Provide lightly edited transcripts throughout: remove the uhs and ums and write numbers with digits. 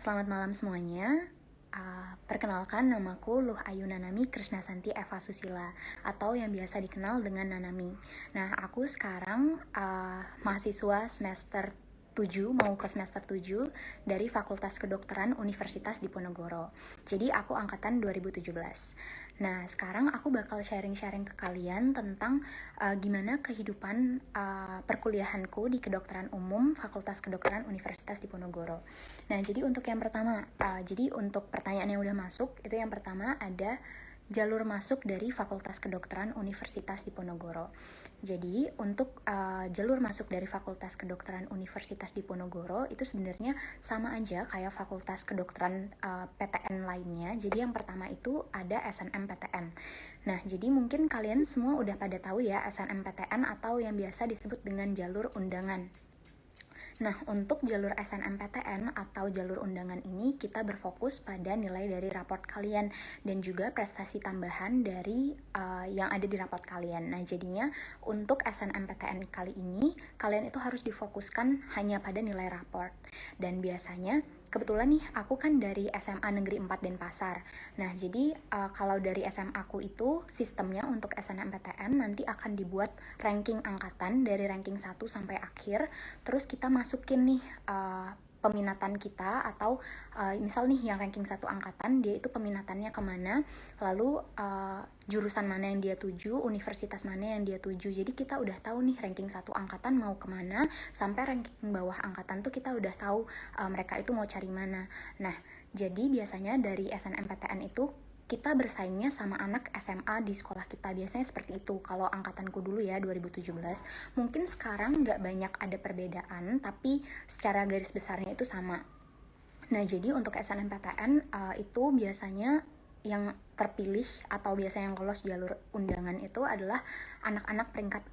Selamat malam semuanya. Perkenalkan, namaku Luh Ayu Nanami Krisnasanti Eva Susila atau yang biasa dikenal dengan Nanami. Nah, aku sekarang mahasiswa semester 7, mau ke semester 7 dari Fakultas Kedokteran Universitas Diponegoro. Jadi aku angkatan 2017. Nah, sekarang aku bakal sharing-sharing ke kalian tentang gimana kehidupan perkuliahanku di kedokteran umum Fakultas Kedokteran Universitas Diponegoro. Nah, jadi untuk yang pertama, jadi untuk pertanyaan yang udah masuk, itu yang pertama ada jalur masuk dari Fakultas Kedokteran Universitas Diponegoro. Jadi untuk jalur masuk dari Fakultas Kedokteran Universitas Diponegoro itu sebenarnya sama aja kayak Fakultas Kedokteran PTN lainnya. Jadi yang pertama itu ada SNMPTN. Nah, jadi mungkin kalian semua udah pada tahu ya SNMPTN atau yang biasa disebut dengan jalur undangan. Nah, untuk jalur SNMPTN atau jalur undangan ini kita berfokus pada nilai dari raport kalian dan juga prestasi tambahan dari yang ada di raport kalian. Nah, jadinya untuk SNMPTN kali ini kalian itu harus difokuskan hanya pada nilai raport. Dan biasanya kebetulan nih aku kan dari SMA Negeri 4 Denpasar. Nah, jadi kalau dari SMA aku itu sistemnya untuk SNMPTN nanti akan dibuat ranking angkatan dari ranking 1 sampai akhir. Terus kita masukin nih peminatan kita atau misal nih yang ranking 1 angkatan dia itu peminatannya kemana, lalu jurusan mana yang dia tuju, universitas mana yang dia tuju. Jadi kita udah tahu nih ranking 1 angkatan mau kemana, sampai ranking bawah angkatan tuh kita udah tahu mereka itu mau cari mana. Nah, jadi biasanya dari SNMPTN itu kita bersaingnya sama anak SMA di sekolah kita. Biasanya seperti itu kalau angkatanku dulu ya 2017. Mungkin sekarang nggak banyak ada perbedaan, tapi secara garis besarnya itu sama. Nah, jadi untuk SNMPTN itu biasanya yang terpilih atau biasanya yang lolos jalur undangan itu adalah anak-anak peringkat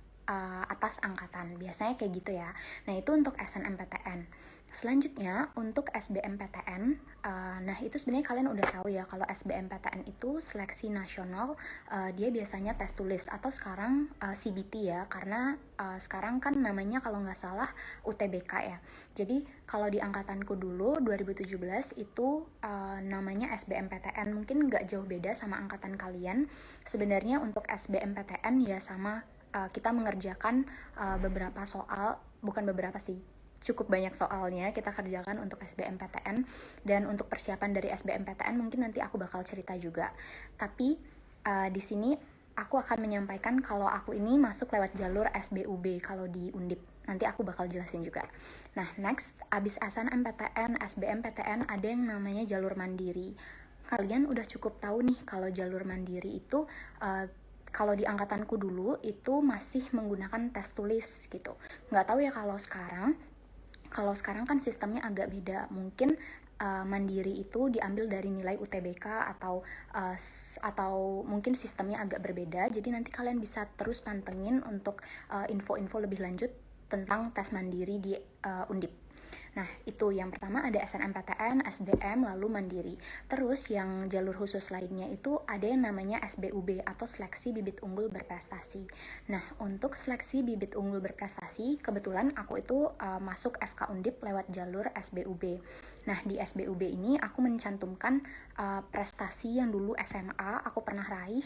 atas angkatan. Biasanya kayak gitu ya. Nah, itu untuk SNMPTN. Selanjutnya untuk SBMPTN, nah itu sebenarnya kalian udah tahu ya kalau SBMPTN itu seleksi nasional, dia biasanya tes tulis atau sekarang CBT ya, karena sekarang kan namanya kalau nggak salah UTBK ya. Jadi kalau di angkatanku dulu 2017 itu namanya SBMPTN, mungkin nggak jauh beda sama angkatan kalian. Sebenarnya untuk SBMPTN ya sama, kita mengerjakan beberapa soal, bukan beberapa sih, cukup banyak soalnya kita kerjakan untuk SBMPTN. Dan untuk persiapan dari SBMPTN mungkin nanti aku bakal cerita juga. Tapi di sini aku akan menyampaikan kalau aku ini masuk lewat jalur SBUB kalau di Undip. Nanti aku bakal jelasin juga. Nah, next, abis SNMPTN, SBMPTN ada yang namanya jalur mandiri. Kalian udah cukup tahu nih kalau jalur mandiri itu kalau di angkatanku dulu itu masih menggunakan tes tulis gitu. Nggak tahu ya kalau sekarang. Kalau sekarang kan sistemnya agak beda, mungkin mandiri itu diambil dari nilai UTBK atau mungkin sistemnya agak berbeda. Jadi nanti kalian bisa terus pantengin untuk info-info lebih lanjut tentang tes mandiri di Undip. Nah, itu yang pertama ada SNMPTN, SBM, lalu mandiri. Terus yang jalur khusus lainnya itu ada yang namanya SBUB atau seleksi bibit unggul berprestasi. Nah, untuk seleksi bibit unggul berprestasi, kebetulan aku itu masuk FK Undip lewat jalur SBUB. Nah, di SBUB ini aku mencantumkan prestasi yang dulu SMA aku pernah raih,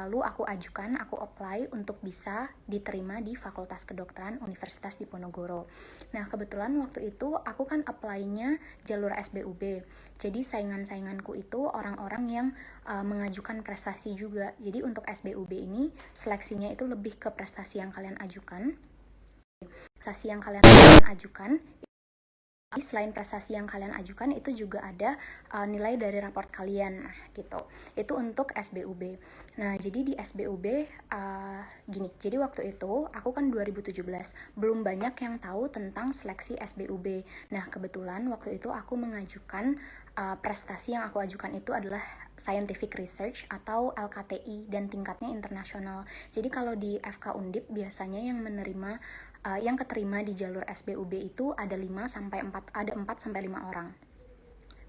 lalu aku ajukan, aku apply untuk bisa diterima di Fakultas Kedokteran Universitas Diponegoro. Nah, kebetulan waktu itu aku kan apply-nya jalur SBUB. Jadi saingan-sainganku itu orang-orang yang mengajukan prestasi juga. Jadi untuk SBUB ini seleksinya itu lebih ke prestasi yang kalian ajukan. Prestasi yang kalian ajukan, selain prestasi yang kalian ajukan itu juga ada nilai dari raport kalian. Nah, gitu. Itu untuk SBUB. Nah, jadi di SBUB gini. Jadi waktu itu aku kan 2017 belum banyak yang tahu tentang seleksi SBUB. Nah, kebetulan waktu itu aku mengajukan prestasi yang aku ajukan itu adalah Scientific Research atau LKTI dan tingkatnya internasional. Jadi kalau di FK Undip biasanya yang menerima yang keterima di jalur SBUB itu ada 4 sampai 5 orang.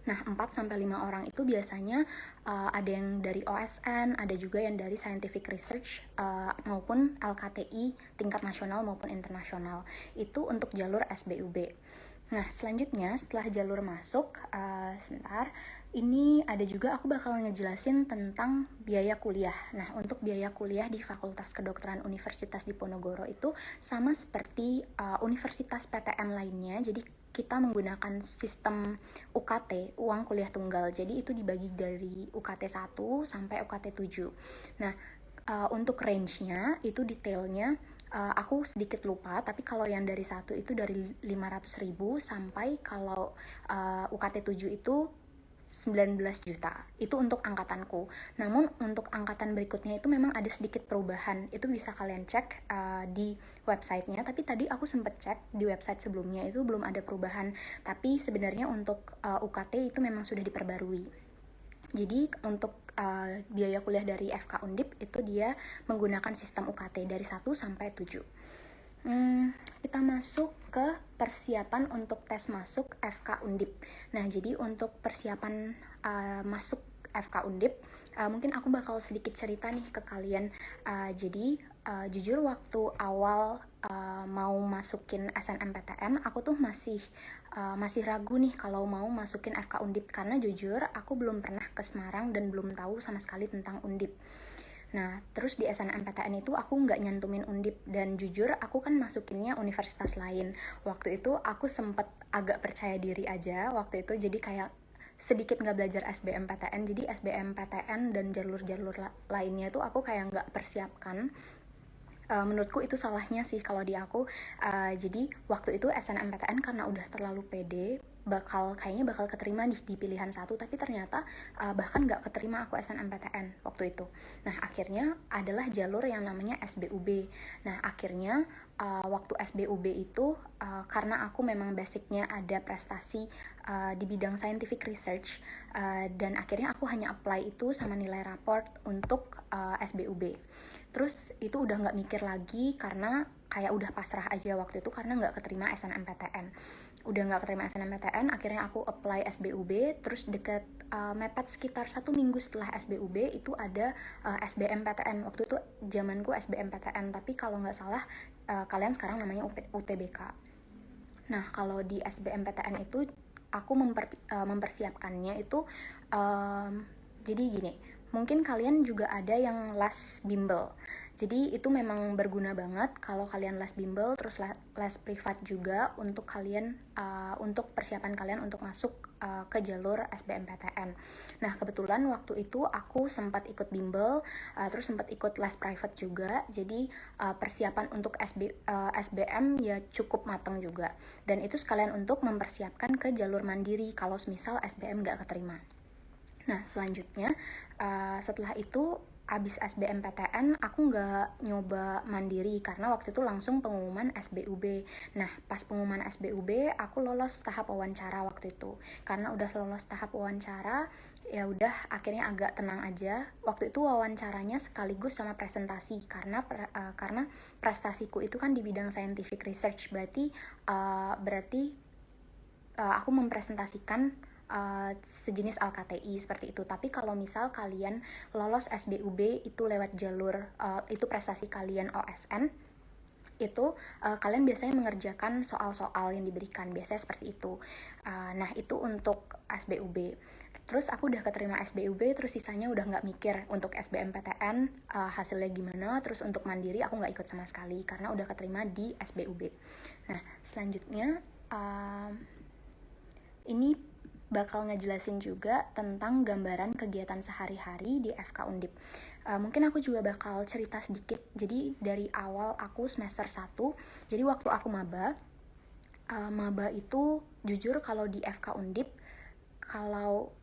Nah, 4 sampai 5 orang itu biasanya ada yang dari OSN, ada juga yang dari Scientific Research maupun LKTI tingkat nasional maupun internasional. Itu untuk jalur SBUB. Nah, selanjutnya setelah jalur masuk, sebentar, ini ada juga aku bakal ngejelasin tentang biaya kuliah. Nah, untuk biaya kuliah di Fakultas Kedokteran Universitas Diponegoro itu sama seperti universitas PTN lainnya. Jadi kita menggunakan sistem UKT, uang kuliah tunggal. Jadi itu dibagi dari UKT 1 sampai UKT 7. Nah, untuk range-nya itu detailnya aku sedikit lupa, tapi kalau yang dari 1 itu dari 500.000 sampai kalau UKT 7 itu 19 juta. Itu untuk angkatanku. Namun untuk angkatan berikutnya itu memang ada sedikit perubahan. Itu bisa kalian cek di websitenya. Tapi tadi aku sempat cek di website sebelumnya itu belum ada perubahan. Tapi sebenarnya untuk UKT itu memang sudah diperbarui. Jadi untuk biaya kuliah dari FK Undip itu dia menggunakan sistem UKT dari 1 sampai 7. Kita masuk ke persiapan untuk tes masuk FK Undip. Nah, jadi untuk persiapan masuk FK Undip, mungkin aku bakal sedikit cerita nih ke kalian. Jadi jujur waktu awal mau masukin SNMPTN, aku tuh masih ragu nih kalau mau masukin FK Undip, karena jujur aku belum pernah ke Semarang dan belum tahu sama sekali tentang Undip. Nah, terus di SNMPTN itu aku nggak nyantumin Undip, dan jujur aku kan masukinnya universitas lain. Waktu itu aku sempet agak percaya diri aja waktu itu, jadi kayak sedikit nggak belajar SBMPTN, jadi SBMPTN dan jalur-jalur lainnya tuh aku kayak nggak persiapkan. Menurutku itu salahnya sih kalau di aku. Jadi waktu itu SNMPTN karena udah terlalu pede, kayaknya bakal keterima di pilihan satu, tapi ternyata bahkan nggak keterima aku SNMPTN waktu itu. Nah, akhirnya adalah jalur yang namanya SBUB. Nah, akhirnya waktu SBUB itu karena aku memang basicnya ada prestasi di bidang scientific research, dan akhirnya aku hanya apply itu sama nilai raport untuk SBUB. Terus itu udah nggak mikir lagi karena kayak udah pasrah aja waktu itu karena nggak keterima SNMPTN. Udah nggak keterima SNMPTN, akhirnya aku apply SBUB. Terus deket mepet sekitar 1 minggu setelah SBUB itu ada SBMPTN. Waktu itu zamanku SBMPTN, tapi kalau nggak salah kalian sekarang namanya UTBK. Nah, kalau di SBMPTN itu aku mempersiapkannya itu jadi gini, mungkin kalian juga ada yang les bimbel. Jadi itu memang berguna banget kalau kalian les bimbel, terus les privat juga untuk kalian untuk persiapan kalian untuk masuk ke jalur SBMPTN. Nah, kebetulan waktu itu aku sempat ikut bimbel, terus sempat ikut les private juga. Jadi persiapan untuk SBM ya cukup matang juga. Dan itu sekalian untuk mempersiapkan ke jalur mandiri kalau misal SBM nggak keterima. Nah, selanjutnya setelah itu abis SBMPTN aku nggak nyoba mandiri karena waktu itu langsung pengumuman SBUB. Nah, pas pengumuman SBUB aku lolos tahap wawancara waktu itu. Karena udah lolos tahap wawancara, ya udah akhirnya agak tenang aja. Waktu itu wawancaranya sekaligus sama presentasi karena prestasiku itu kan di bidang scientific research, berarti aku mempresentasikan sejenis LKTI seperti itu. Tapi kalau misal kalian lolos SBUB itu lewat jalur itu prestasi kalian OSN, itu kalian biasanya mengerjakan soal-soal yang diberikan, biasanya seperti itu. Nah, itu untuk SBUB. Terus aku udah keterima SBUB, terus sisanya udah nggak mikir untuk SBMPTN hasilnya gimana. Terus untuk mandiri aku nggak ikut sama sekali karena udah keterima di SBUB. Nah, selanjutnya ini bakal ngejelasin juga tentang gambaran kegiatan sehari-hari di FK Undip. Mungkin aku juga bakal cerita sedikit. Jadi dari awal aku semester 1, jadi waktu aku maba itu jujur kalau di FK Undip, kalau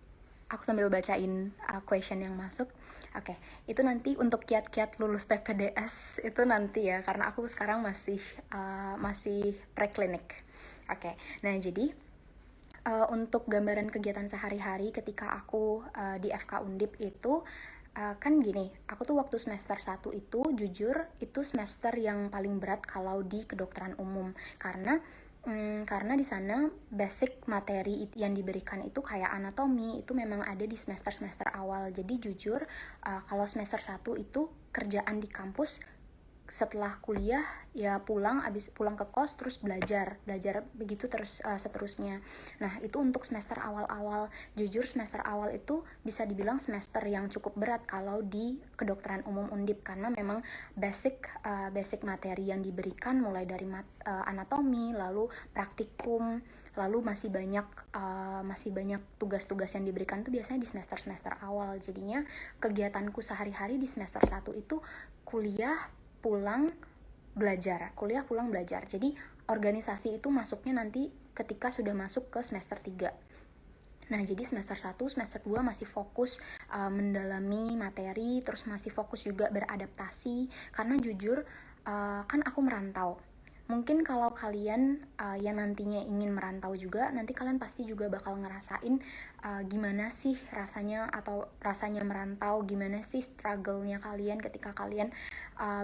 aku sambil bacain question yang masuk. Oke, itu nanti untuk kiat-kiat lulus PPDS itu nanti ya, karena aku sekarang masih preklinik. Oke, nah jadi untuk gambaran kegiatan sehari-hari ketika aku di FK Undip itu kan gini, aku tuh waktu semester 1 itu jujur itu semester yang paling berat kalau di kedokteran umum karena di sana basic materi yang diberikan itu kayak anatomi itu memang ada di semester-semester awal. Jadi jujur kalau semester 1 itu kerjaan di kampus setelah kuliah ya abis pulang ke kos terus belajar begitu terus seterusnya. Nah itu untuk semester awal-awal. Jujur semester awal itu bisa dibilang semester yang cukup berat kalau di kedokteran umum Undip, karena memang basic materi yang diberikan mulai dari anatomi, lalu praktikum, lalu masih banyak tugas-tugas yang diberikan tuh biasanya di semester awal. Jadinya kegiatanku sehari-hari di semester 1 itu kuliah pulang belajar. Jadi organisasi itu masuknya nanti ketika sudah masuk ke semester 3. Nah, jadi semester 1, semester 2 masih fokus mendalami materi, terus masih fokus juga beradaptasi, karena jujur kan aku merantau. Mungkin kalau kalian yang nantinya ingin merantau juga, nanti kalian pasti juga bakal ngerasain gimana sih rasanya merantau, gimana sih struggle-nya kalian ketika kalian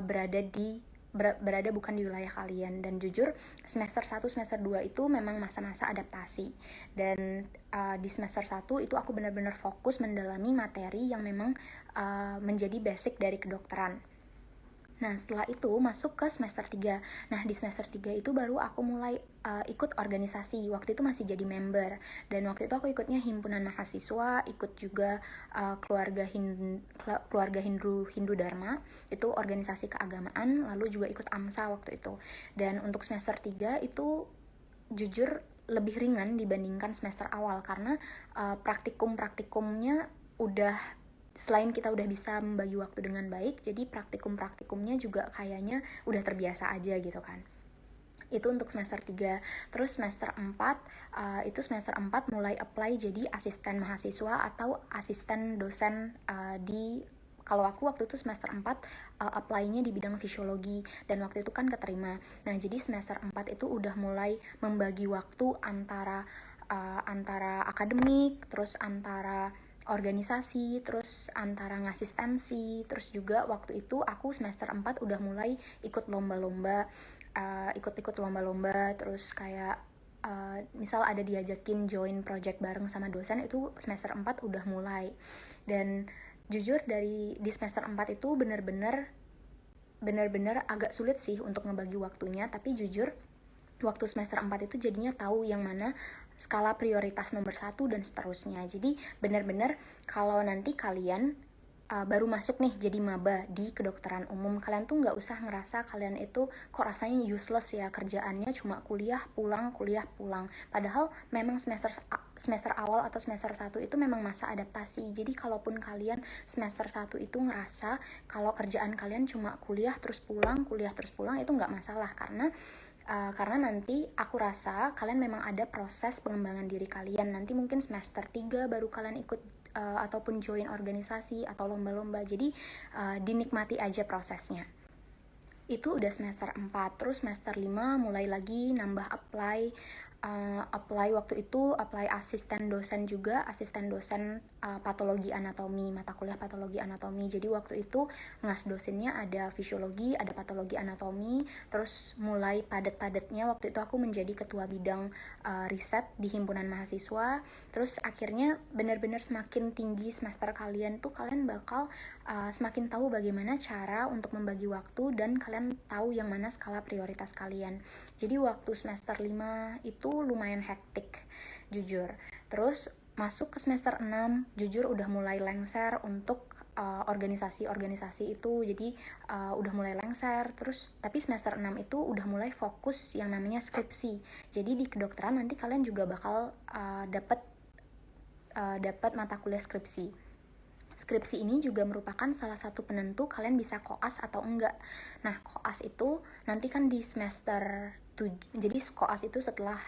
berada bukan di wilayah kalian. Dan jujur semester 1, semester 2 itu memang masa-masa adaptasi. Dan di semester 1 itu aku benar-benar fokus mendalami materi yang memang menjadi basic dari kedokteran. Nah, setelah itu masuk ke semester 3. Nah, di semester 3 itu baru aku mulai ikut organisasi. Waktu itu masih jadi member. Dan waktu itu aku ikutnya himpunan mahasiswa, ikut juga keluarga Hindu Dharma, itu organisasi keagamaan, lalu juga ikut AMSA waktu itu. Dan untuk semester 3 itu jujur lebih ringan dibandingkan semester awal, karena praktikumnya selain kita udah bisa membagi waktu dengan baik, jadi praktikumnya juga kayaknya udah terbiasa aja gitu kan. Itu untuk semester 3. Terus semester 4 itu semester 4 mulai apply jadi asisten mahasiswa atau asisten dosen kalau aku waktu itu semester 4 apply-nya di bidang fisiologi, dan waktu itu kan keterima. Nah, jadi semester 4 itu udah mulai membagi waktu antara akademik, terus antara organisasi, terus antara ngasistensi, terus juga waktu itu aku semester 4 udah mulai ikut lomba-lomba, terus kayak misal ada diajakin join project bareng sama dosen, itu semester 4 udah mulai. Dan jujur di semester 4 itu benar-benar agak sulit sih untuk ngebagi waktunya, tapi jujur waktu semester 4 itu jadinya tahu yang mana skala prioritas nomor 1 dan seterusnya. Jadi benar-benar kalau nanti kalian baru masuk nih jadi maba di kedokteran umum, kalian tuh nggak usah ngerasa kalian itu kok rasanya useless ya, kerjaannya cuma kuliah pulang. Padahal memang semester awal atau semester 1 itu memang masa adaptasi. Jadi kalaupun kalian semester 1 itu ngerasa kalau kerjaan kalian cuma kuliah terus pulang, itu nggak masalah, karena nanti aku rasa kalian memang ada proses pengembangan diri kalian. Nanti mungkin semester 3 baru kalian ikut ataupun join organisasi atau lomba-lomba. Jadi dinikmati aja prosesnya. Itu udah semester 4. Terus semester 5 mulai lagi nambah apply waktu itu apply asisten dosen patologi anatomi, mata kuliah patologi anatomi. Jadi waktu itu ngas dosennya ada fisiologi, ada patologi anatomi. Terus mulai padat-padatnya waktu itu aku menjadi ketua bidang riset di himpunan mahasiswa. Terus akhirnya benar-benar semakin tinggi semester kalian tuh kalian bakal semakin tahu bagaimana cara untuk membagi waktu, dan kalian tahu yang mana skala prioritas kalian. Jadi waktu semester 5 itu lumayan hektik jujur. Terus masuk ke semester 6 jujur udah mulai lengser untuk organisasi itu. Jadi udah mulai lengser. Terus tapi semester 6 itu udah mulai fokus yang namanya skripsi. Jadi di kedokteran nanti kalian juga bakal dapat mata kuliah skripsi. Skripsi ini juga merupakan salah satu penentu kalian bisa koas atau enggak. Nah, koas itu nanti kan di semester 7. Jadi koas itu setelah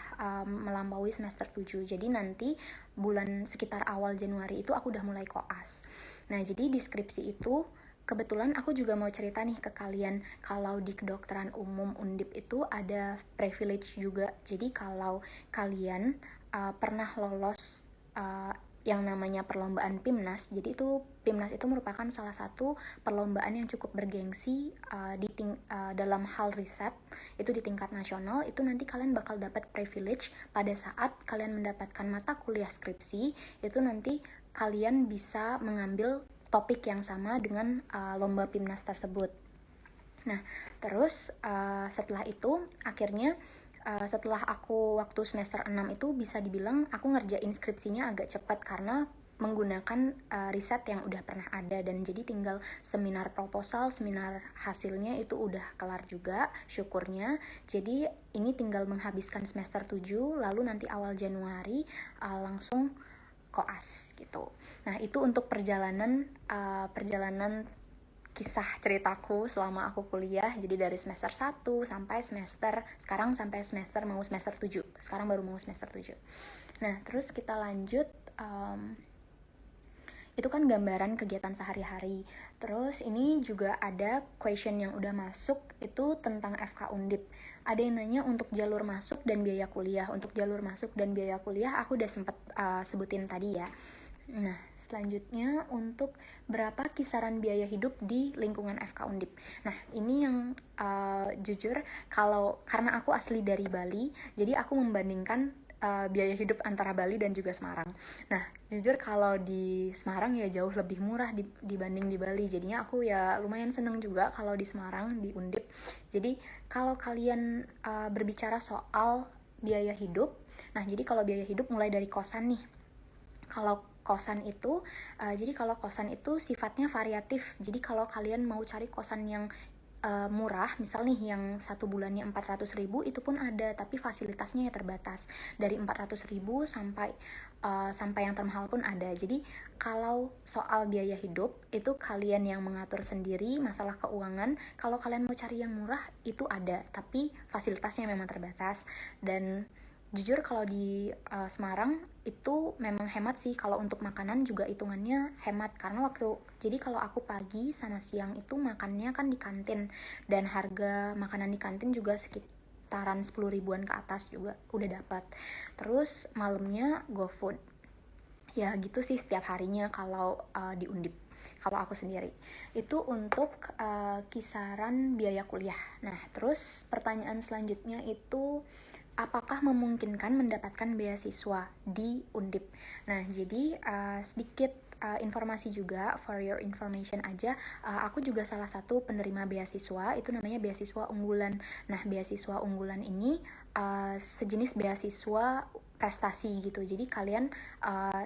melampaui semester 7. Jadi nanti bulan sekitar awal Januari itu aku udah mulai koas. Nah, jadi di skripsi itu kebetulan aku juga mau cerita nih ke kalian, kalau di kedokteran umum Undip itu ada privilege juga. Jadi kalau kalian pernah lolos yang namanya perlombaan PIMNAS. Jadi itu PIMNAS itu merupakan salah satu perlombaan yang cukup bergengsi dalam hal riset. Itu di tingkat nasional. Itu nanti kalian bakal dapat privilege pada saat kalian mendapatkan mata kuliah skripsi. Itu nanti kalian bisa mengambil topik yang sama dengan lomba PIMNAS tersebut. Nah, terus setelah itu akhirnya setelah aku waktu semester 6 itu bisa dibilang aku ngerjain skripsinya agak cepat karena menggunakan riset yang udah pernah ada, dan jadi tinggal seminar proposal, seminar hasilnya itu udah kelar juga syukurnya. Jadi ini tinggal menghabiskan semester 7 lalu nanti awal Januari langsung koas gitu. Nah, itu untuk perjalanan kisah ceritaku selama aku kuliah. Jadi dari semester 1 sampai semester sekarang, sampai semester mau semester 7. Sekarang baru mau semester 7. Nah, terus kita lanjut. Itu kan gambaran kegiatan sehari-hari. Terus ini juga ada question yang udah masuk, itu tentang FK Undip. Ada yang nanya untuk jalur masuk dan biaya kuliah. Untuk jalur masuk dan biaya kuliah aku udah sempet sebutin tadi ya. Nah, selanjutnya untuk berapa kisaran biaya hidup di lingkungan FK Undip. Nah, ini yang jujur karena aku asli dari Bali, jadi aku membandingkan biaya hidup antara Bali dan juga Semarang. Nah, jujur kalau di Semarang ya jauh lebih murah dibanding di Bali. Jadinya aku ya lumayan seneng juga kalau di Semarang, di Undip. Jadi kalau kalian berbicara soal biaya hidup, nah jadi kalau biaya hidup mulai dari kosan nih. Kalau kosan itu, kalau kosan itu sifatnya variatif. Jadi kalau kalian mau cari kosan yang murah, misal nih yang 1 bulannya 400.000 itu pun ada, tapi fasilitasnya ya terbatas. Dari 400.000 sampai yang termahal pun ada. Jadi kalau soal biaya hidup itu kalian yang mengatur sendiri masalah keuangan. Kalau kalian mau cari yang murah itu ada, tapi fasilitasnya memang terbatas. Dan jujur kalau di Semarang itu memang hemat sih. Kalau untuk makanan juga hitungannya hemat, karena jadi kalau aku pagi sama siang itu makannya kan di kantin, dan harga makanan di kantin juga sekitaran 10 ribuan ke atas juga udah dapat. Terus malamnya GoFood. Ya gitu sih setiap harinya kalau di Undip. Kalau aku sendiri itu untuk kisaran biaya kuliah. Nah, terus pertanyaan selanjutnya itu apakah memungkinkan mendapatkan beasiswa di Undip? Nah, jadi sedikit informasi juga, for your information aja, aku juga salah satu penerima beasiswa, itu namanya beasiswa unggulan. Nah, beasiswa unggulan ini sejenis beasiswa prestasi gitu. Jadi kalian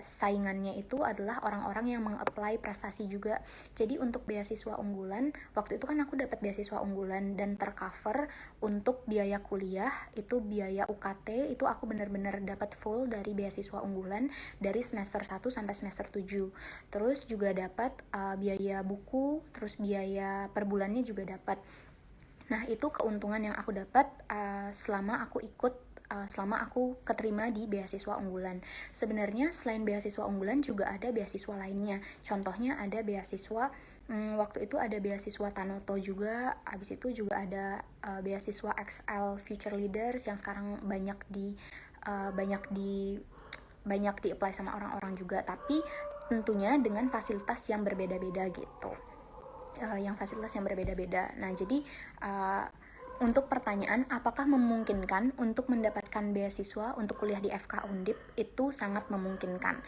saingannya itu adalah orang-orang yang meng-apply prestasi juga. Jadi untuk beasiswa unggulan, waktu itu kan aku dapat beasiswa unggulan dan tercover untuk biaya kuliah, itu biaya UKT, itu aku benar-benar dapat full dari beasiswa unggulan dari semester 1 sampai semester 7. Terus juga dapat biaya buku, terus biaya per bulannya juga dapat. Nah, itu keuntungan yang aku dapat selama aku keterima di beasiswa unggulan. Sebenarnya selain beasiswa unggulan juga ada beasiswa lainnya. Contohnya ada beasiswa waktu itu ada beasiswa Tanoto juga. Habis itu juga ada beasiswa XL Future Leaders yang sekarang banyak di apply sama orang-orang juga, tapi tentunya dengan fasilitas yang berbeda-beda gitu. Nah, jadi untuk pertanyaan apakah memungkinkan untuk mendapatkan beasiswa untuk kuliah di FK Undip, itu sangat memungkinkan.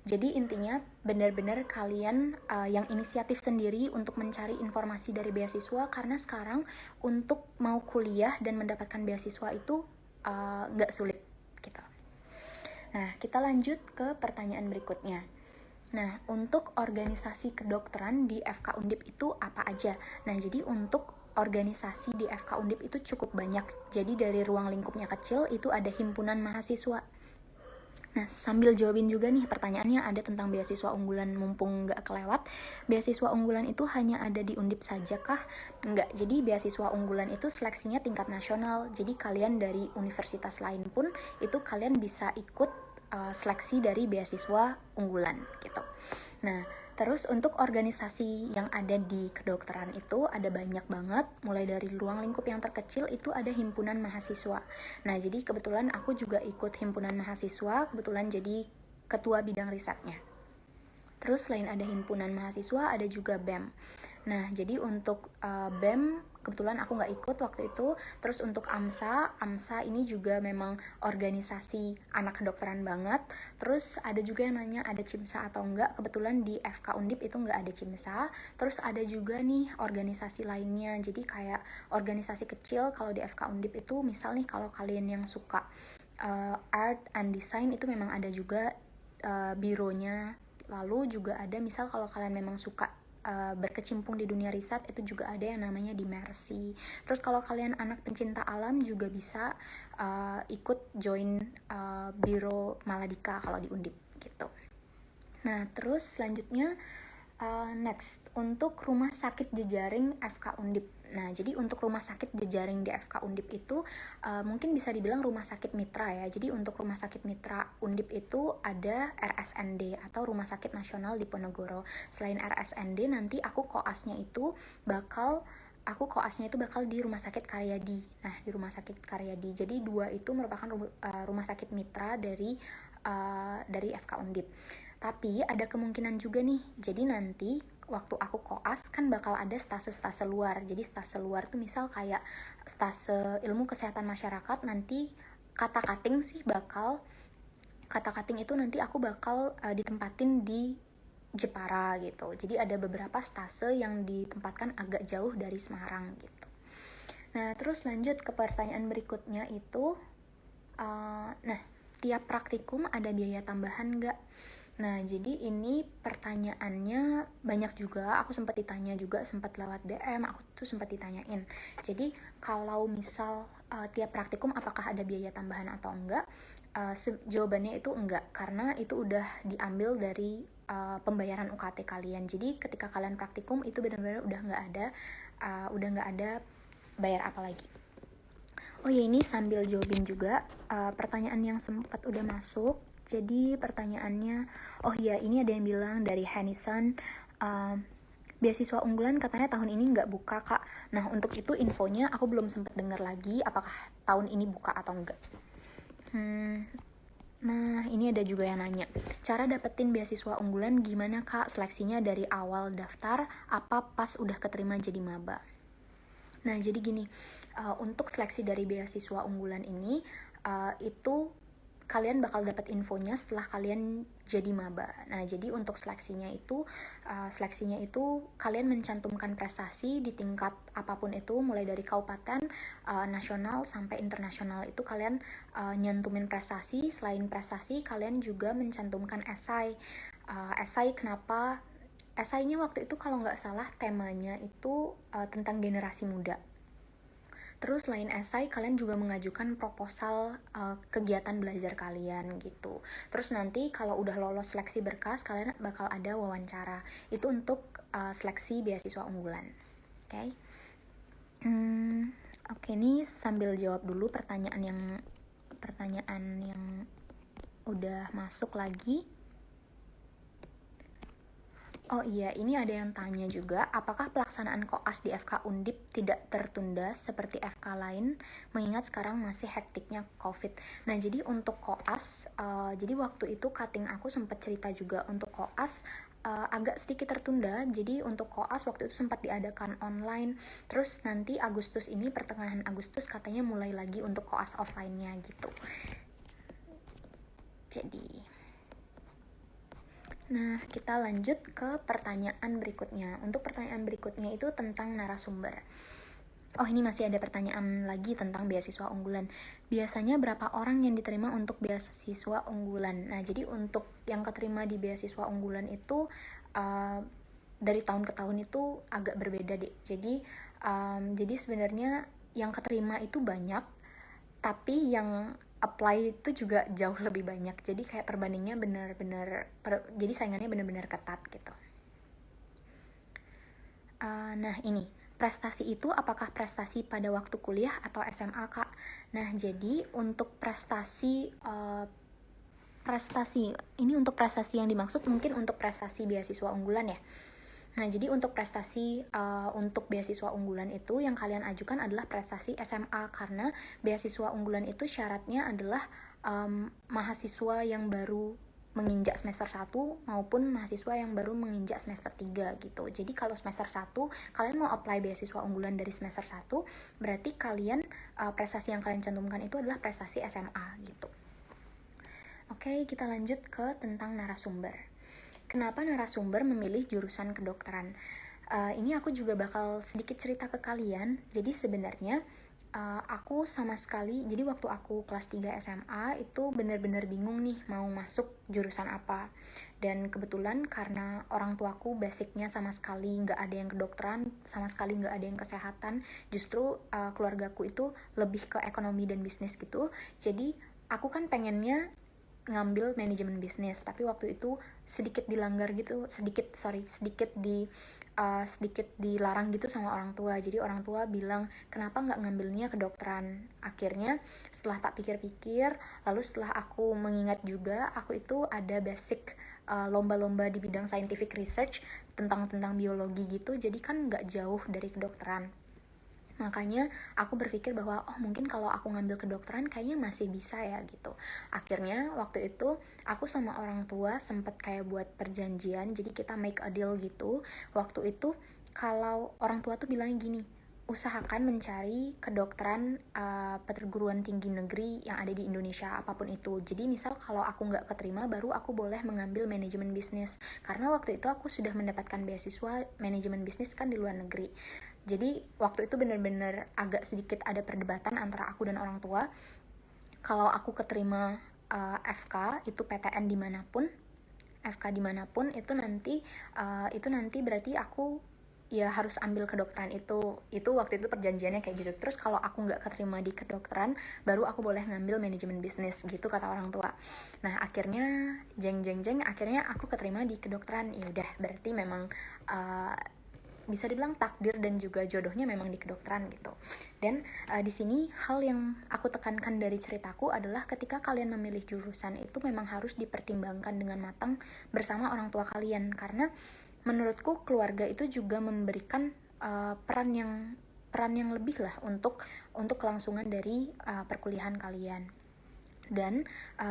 Jadi intinya benar-benar kalian yang inisiatif sendiri untuk mencari informasi dari beasiswa, karena sekarang untuk mau kuliah dan mendapatkan beasiswa itu nggak sulit gitu. Nah, kita lanjut ke pertanyaan berikutnya. Nah, untuk organisasi kedokteran di FK Undip itu apa aja? Nah, jadi untuk organisasi di FK Undip itu cukup banyak. Jadi dari ruang lingkupnya kecil itu ada himpunan mahasiswa. Nah, sambil jawabin juga nih pertanyaannya ada tentang beasiswa unggulan, mumpung nggak kelewat. Beasiswa unggulan itu hanya ada di Undip saja kah? Enggak, jadi beasiswa unggulan itu seleksinya tingkat nasional. Jadi kalian dari universitas lain pun itu kalian bisa ikut seleksi dari beasiswa unggulan gitu. Nah, terus untuk organisasi yang ada di kedokteran itu ada banyak banget, mulai dari ruang lingkup yang terkecil itu ada himpunan mahasiswa. Nah, jadi kebetulan aku juga ikut himpunan mahasiswa, kebetulan jadi ketua bidang risetnya. Terus selain ada himpunan mahasiswa, ada juga BEM. Nah, jadi untuk BEM kebetulan aku nggak ikut waktu itu. Terus untuk AMSA ini juga memang organisasi anak kedokteran banget. Terus ada juga yang nanya ada CIMSA atau enggak. Kebetulan di FK Undip itu nggak ada CIMSA. Terus ada juga nih organisasi lainnya, jadi kayak organisasi kecil kalau di FK Undip itu. Misal nih kalau kalian yang suka art and design itu memang ada juga bironya. Lalu juga ada misal kalau kalian memang suka berkecimpung di dunia riset, itu juga ada yang namanya di Mercy. Terus kalau kalian anak pencinta alam juga bisa ikut join biro Maladika kalau di Undip gitu. Nah terus selanjutnya next untuk rumah sakit jejaring FK Undip. Nah, jadi untuk rumah sakit jejaring di FK Undip itu mungkin bisa dibilang rumah sakit mitra ya. Jadi untuk rumah sakit mitra Undip itu ada RSND atau Rumah Sakit Nasional Diponegoro. Selain RSND, nanti aku koasnya itu bakal di Rumah Sakit Karyadi. Nah, di Rumah Sakit Karyadi. Jadi dua itu merupakan rumah sakit mitra dari FK Undip. Tapi ada kemungkinan juga nih, jadi nanti waktu aku koas kan bakal ada stase-stase luar. Jadi stase luar tuh misal kayak stase ilmu kesehatan masyarakat, nanti kata kating itu nanti aku bakal ditempatin di Jepara gitu. Jadi ada beberapa stase yang ditempatkan agak jauh dari Semarang gitu. Nah terus lanjut ke pertanyaan berikutnya itu, nah tiap praktikum ada biaya tambahan nggak? Nah, jadi ini pertanyaannya banyak juga, aku sempat ditanya juga, sempat lewat DM, aku tuh sempat ditanyain. Jadi, kalau misal tiap praktikum apakah ada biaya tambahan atau enggak? Jawabannya itu enggak, karena itu udah diambil dari pembayaran UKT kalian. Jadi, ketika kalian praktikum itu benar-benar udah nggak ada bayar apa lagi. Oh ya, ini sambil jawabin juga pertanyaan yang sempat udah masuk. Jadi pertanyaannya, oh iya ini ada yang bilang dari Hanison, beasiswa unggulan katanya tahun ini nggak buka kak. Nah untuk itu infonya aku belum sempat dengar lagi apakah tahun ini buka atau enggak. Nah ini ada juga yang nanya, cara dapetin beasiswa unggulan gimana kak? Seleksinya dari awal daftar apa pas udah keterima jadi maba? Nah jadi gini, untuk seleksi dari beasiswa unggulan ini itu kalian bakal dapat infonya setelah kalian jadi maba. Nah, jadi untuk seleksinya itu kalian mencantumkan prestasi di tingkat apapun itu, mulai dari kabupaten, nasional sampai internasional. Itu kalian nyantumin prestasi. Selain prestasi, kalian juga mencantumkan esai. Esai kenapa? Esainya waktu itu kalau nggak salah temanya itu tentang generasi muda. Terus selain esai, kalian juga mengajukan proposal kegiatan belajar kalian gitu. Terus nanti kalau udah lolos seleksi berkas, kalian bakal ada wawancara. Itu untuk seleksi beasiswa unggulan. Oke. Oke, nih sambil jawab dulu pertanyaan yang udah masuk lagi. Oh iya, ini ada yang tanya juga, apakah pelaksanaan koas di FK Undip tidak tertunda seperti FK lain, mengingat sekarang masih hektiknya COVID. Nah, jadi untuk koas, jadi waktu itu cutting aku sempat cerita juga untuk koas, agak sedikit tertunda. Jadi untuk koas waktu itu sempat diadakan online, terus nanti Agustus ini, pertengahan Agustus katanya mulai lagi untuk koas offline-nya gitu. Jadi nah, kita lanjut ke pertanyaan berikutnya. Untuk pertanyaan berikutnya itu tentang narasumber. Oh, ini masih ada pertanyaan lagi tentang beasiswa unggulan. Biasanya berapa orang yang diterima untuk beasiswa unggulan? Nah, jadi untuk yang keterima di beasiswa unggulan itu dari tahun ke tahun itu agak berbeda deh. Jadi sebenarnya yang keterima itu banyak, tapi yang apply itu juga jauh lebih banyak. Jadi kayak perbandingnya jadi saingannya benar-benar ketat gitu. Nah ini, prestasi itu apakah prestasi pada waktu kuliah atau SMA kak? Nah jadi untuk prestasi ini untuk prestasi yang dimaksud mungkin untuk prestasi beasiswa unggulan ya. Nah, jadi untuk prestasi untuk beasiswa unggulan itu yang kalian ajukan adalah prestasi SMA, karena beasiswa unggulan itu syaratnya adalah mahasiswa yang baru menginjak semester 1 maupun mahasiswa yang baru menginjak semester 3 gitu. Jadi kalau semester 1 kalian mau apply beasiswa unggulan dari semester 1, berarti kalian prestasi yang kalian cantumkan itu adalah prestasi SMA gitu. Oke, kita lanjut ke tentang narasumber. Kenapa narasumber memilih jurusan kedokteran? Ini aku juga bakal sedikit cerita ke kalian. Jadi sebenarnya aku sama sekali, jadi waktu aku kelas 3 SMA itu benar-benar bingung nih mau masuk jurusan apa. Dan kebetulan karena orang tuaku basicnya sama sekali nggak ada yang kedokteran, sama sekali nggak ada yang kesehatan, justru keluargaku itu lebih ke ekonomi dan bisnis gitu. Jadi aku kan pengennya ngambil manajemen bisnis, tapi waktu itu sedikit dilanggar gitu, sedikit dilarang gitu sama orang tua. Jadi orang tua bilang kenapa nggak ngambilnya kedokteran. Akhirnya setelah tak pikir-pikir, lalu setelah aku mengingat juga, aku itu ada basic lomba-lomba di bidang scientific research tentang biologi gitu, jadi kan nggak jauh dari kedokteran. Makanya aku berpikir bahwa mungkin kalau aku ngambil kedokteran kayaknya masih bisa ya gitu. Akhirnya waktu itu aku sama orang tua sempet kayak buat perjanjian, jadi kita make a deal gitu. Waktu itu kalau orang tua tuh bilang gini, usahakan mencari kedokteran perguruan tinggi negeri yang ada di Indonesia apapun itu. Jadi misal kalau aku nggak keterima, baru aku boleh mengambil manajemen bisnis, karena waktu itu aku sudah mendapatkan beasiswa manajemen bisnis kan di luar negeri. Jadi waktu itu benar-benar agak sedikit ada perdebatan antara aku dan orang tua. Kalau aku keterima FK itu PTN dimanapun, itu nanti berarti aku ya harus ambil kedokteran itu waktu itu perjanjiannya kayak gitu. Terus kalau aku nggak keterima di kedokteran, baru aku boleh ngambil manajemen bisnis gitu kata orang tua. Nah akhirnya akhirnya aku keterima di kedokteran. Ya udah, berarti memang bisa dibilang takdir dan juga jodohnya memang di kedokteran gitu. Dan di sini hal yang aku tekankan dari ceritaku adalah ketika kalian memilih jurusan itu memang harus dipertimbangkan dengan matang bersama orang tua kalian, karena menurutku keluarga itu juga memberikan peran yang lebih lah untuk kelangsungan dari perkuliahan kalian. Dan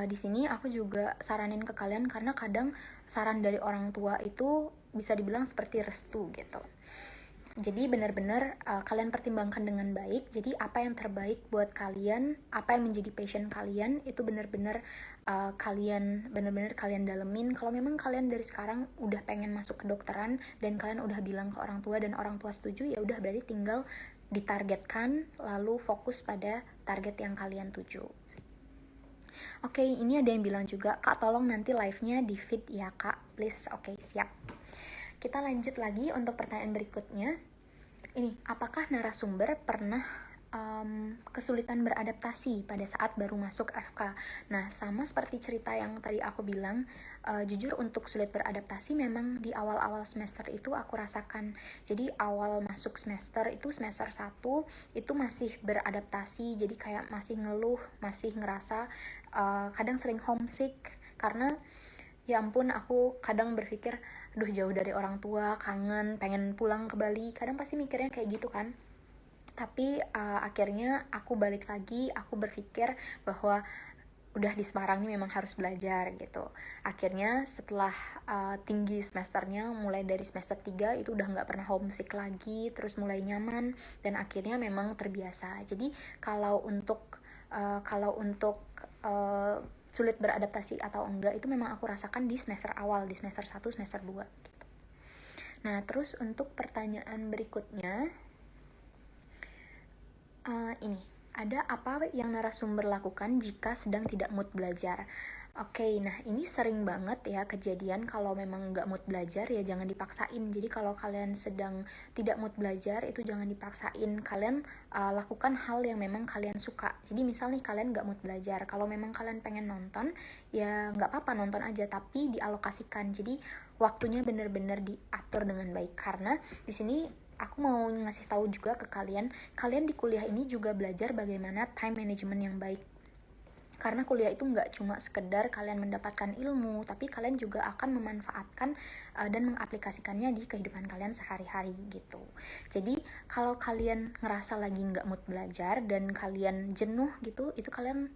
di sini aku juga saranin ke kalian, karena kadang saran dari orang tua itu bisa dibilang seperti restu gitu. Jadi benar-benar kalian pertimbangkan dengan baik. Jadi apa yang terbaik buat kalian, apa yang menjadi passion kalian, itu benar-benar kalian dalemin. Kalau memang kalian dari sekarang udah pengen masuk kedokteran dan kalian udah bilang ke orang tua dan orang tua setuju, ya udah berarti tinggal ditargetkan, lalu fokus pada target yang kalian tuju. Oke, ini ada yang bilang juga, Kak tolong nanti live-nya di feed ya Kak, please. Oke, siap. Kita lanjut lagi untuk pertanyaan berikutnya. Ini, apakah narasumber pernah kesulitan beradaptasi pada saat baru masuk FK? Nah, sama seperti cerita yang tadi aku bilang, jujur untuk sulit beradaptasi memang di awal-awal semester itu aku rasakan. Jadi awal masuk semester itu semester 1 itu masih beradaptasi, jadi kayak masih ngeluh, masih ngerasa kadang sering homesick, karena ya ampun, aku kadang berpikir, jauh dari orang tua, kangen, pengen pulang ke Bali. Kadang pasti mikirnya kayak gitu kan. Tapi akhirnya aku balik lagi, aku berpikir bahwa udah di Semarang ini memang harus belajar gitu. Akhirnya setelah tinggi semesternya, mulai dari semester 3 itu udah gak pernah homesick lagi, terus mulai nyaman, dan akhirnya memang terbiasa. Jadi kalau untuk sulit beradaptasi atau enggak, itu memang aku rasakan di semester awal, di semester 1, semester 2 gitu. Nah, terus untuk pertanyaan berikutnya, ini, ada apa yang narasumber lakukan jika sedang tidak mood belajar? Oke, nah ini sering banget ya kejadian. Kalau memang nggak mood belajar ya jangan dipaksain. Jadi kalau kalian sedang tidak mood belajar itu jangan dipaksain. Kalian lakukan hal yang memang kalian suka. Jadi misal nih kalian nggak mood belajar, kalau memang kalian pengen nonton ya nggak apa-apa, nonton aja, tapi dialokasikan. Jadi waktunya benar-benar diatur dengan baik, karena di sini aku mau ngasih tahu juga ke kalian di kuliah ini juga belajar bagaimana time management yang baik. Karena kuliah itu nggak cuma sekedar kalian mendapatkan ilmu, tapi kalian juga akan memanfaatkan dan mengaplikasikannya di kehidupan kalian sehari-hari gitu. Jadi kalau kalian ngerasa lagi nggak mood belajar dan kalian jenuh gitu, itu kalian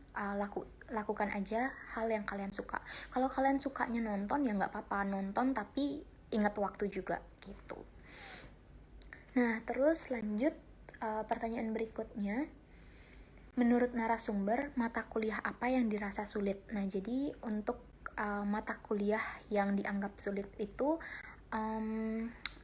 lakukan aja hal yang kalian suka. Kalau kalian sukanya nonton ya nggak apa-apa nonton, tapi ingat waktu juga gitu. Nah terus lanjut, pertanyaan berikutnya, menurut narasumber mata kuliah apa yang dirasa sulit? Nah jadi untuk mata kuliah yang dianggap sulit itu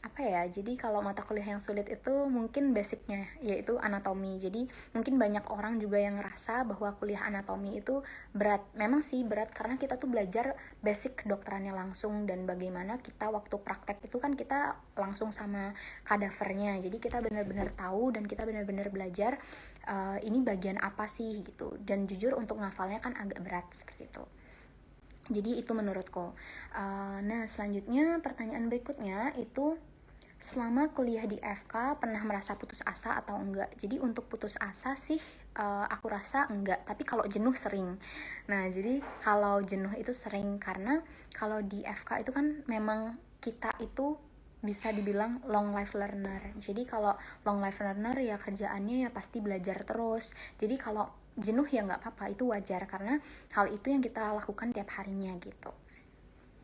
apa ya, jadi kalau mata kuliah yang sulit itu mungkin basicnya yaitu anatomi. Jadi mungkin banyak orang juga yang ngerasa bahwa kuliah anatomi itu berat. Memang sih berat karena kita tuh belajar basic kedokterannya langsung, dan bagaimana kita waktu praktek itu kan kita langsung sama kadavernya, jadi kita benar-benar tahu dan kita benar-benar belajar ini bagian apa sih gitu. Dan jujur untuk ngafalnya kan agak berat seperti itu. Jadi itu menurutku. Nah selanjutnya pertanyaan berikutnya itu, selama kuliah di FK pernah merasa putus asa atau enggak? Jadi untuk putus asa sih aku rasa enggak, tapi kalau jenuh sering. Nah jadi kalau jenuh itu sering karena kalau di FK itu kan memang kita itu bisa dibilang long life learner. Jadi kalau long life learner ya kerjaannya ya pasti belajar terus. Jadi kalau jenuh ya nggak apa-apa, itu wajar karena hal itu yang kita lakukan tiap harinya gitu.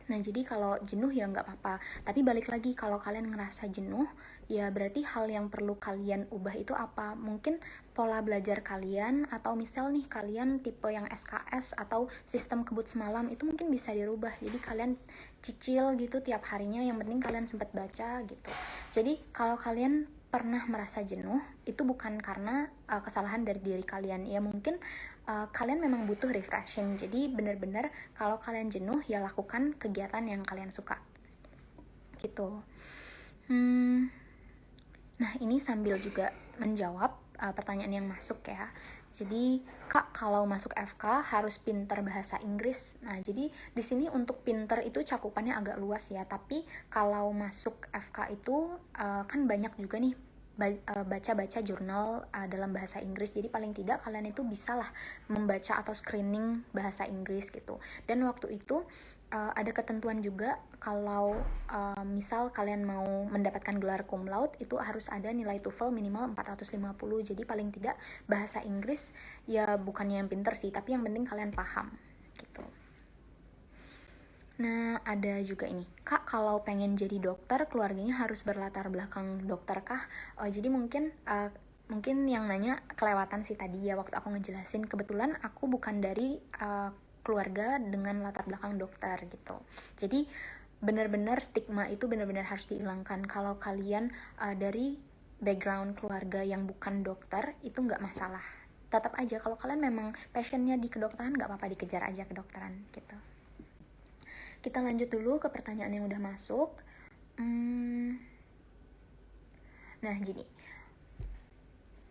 Nah jadi kalau jenuh ya nggak apa-apa, tapi balik lagi kalau kalian ngerasa jenuh ya berarti hal yang perlu kalian ubah itu apa? Mungkin pola belajar kalian, atau misal nih kalian tipe yang SKS atau sistem kebut semalam, itu mungkin bisa dirubah. Jadi kalian cicil gitu tiap harinya, yang penting kalian sempat baca gitu. Jadi kalau kalian pernah merasa jenuh itu bukan karena kesalahan dari diri kalian, ya mungkin kalian memang butuh refreshing. Jadi benar-benar kalau kalian jenuh ya lakukan kegiatan yang kalian suka gitu. Nah ini sambil juga menjawab pertanyaan yang masuk ya. Jadi Kak, kalau masuk FK harus pinter bahasa Inggris. Nah jadi di sini untuk pinter itu cakupannya agak luas ya, tapi kalau masuk FK itu kan banyak juga nih baca-baca jurnal dalam bahasa Inggris. Jadi paling tidak kalian itu bisalah membaca atau screening bahasa Inggris gitu. Dan waktu itu ada ketentuan juga kalau misal kalian mau mendapatkan gelar cum laude itu harus ada nilai TOEFL minimal 450. Jadi paling tidak bahasa Inggris ya bukannya yang pinter sih, tapi yang penting kalian paham gitu. Nah ada juga ini, Kak kalau pengen jadi dokter keluarganya harus berlatar belakang dokter kah? Jadi mungkin yang nanya kelewatan sih tadi ya waktu aku ngejelasin. Kebetulan aku bukan dari keluarga dengan latar belakang dokter gitu. Jadi benar-benar stigma itu benar-benar harus dihilangkan. Kalau kalian dari background keluarga yang bukan dokter itu nggak masalah. Tetap aja kalau kalian memang passionnya di kedokteran nggak apa-apa, dikejar aja kedokteran gitu. Kita lanjut dulu ke pertanyaan yang udah masuk. Nah gini,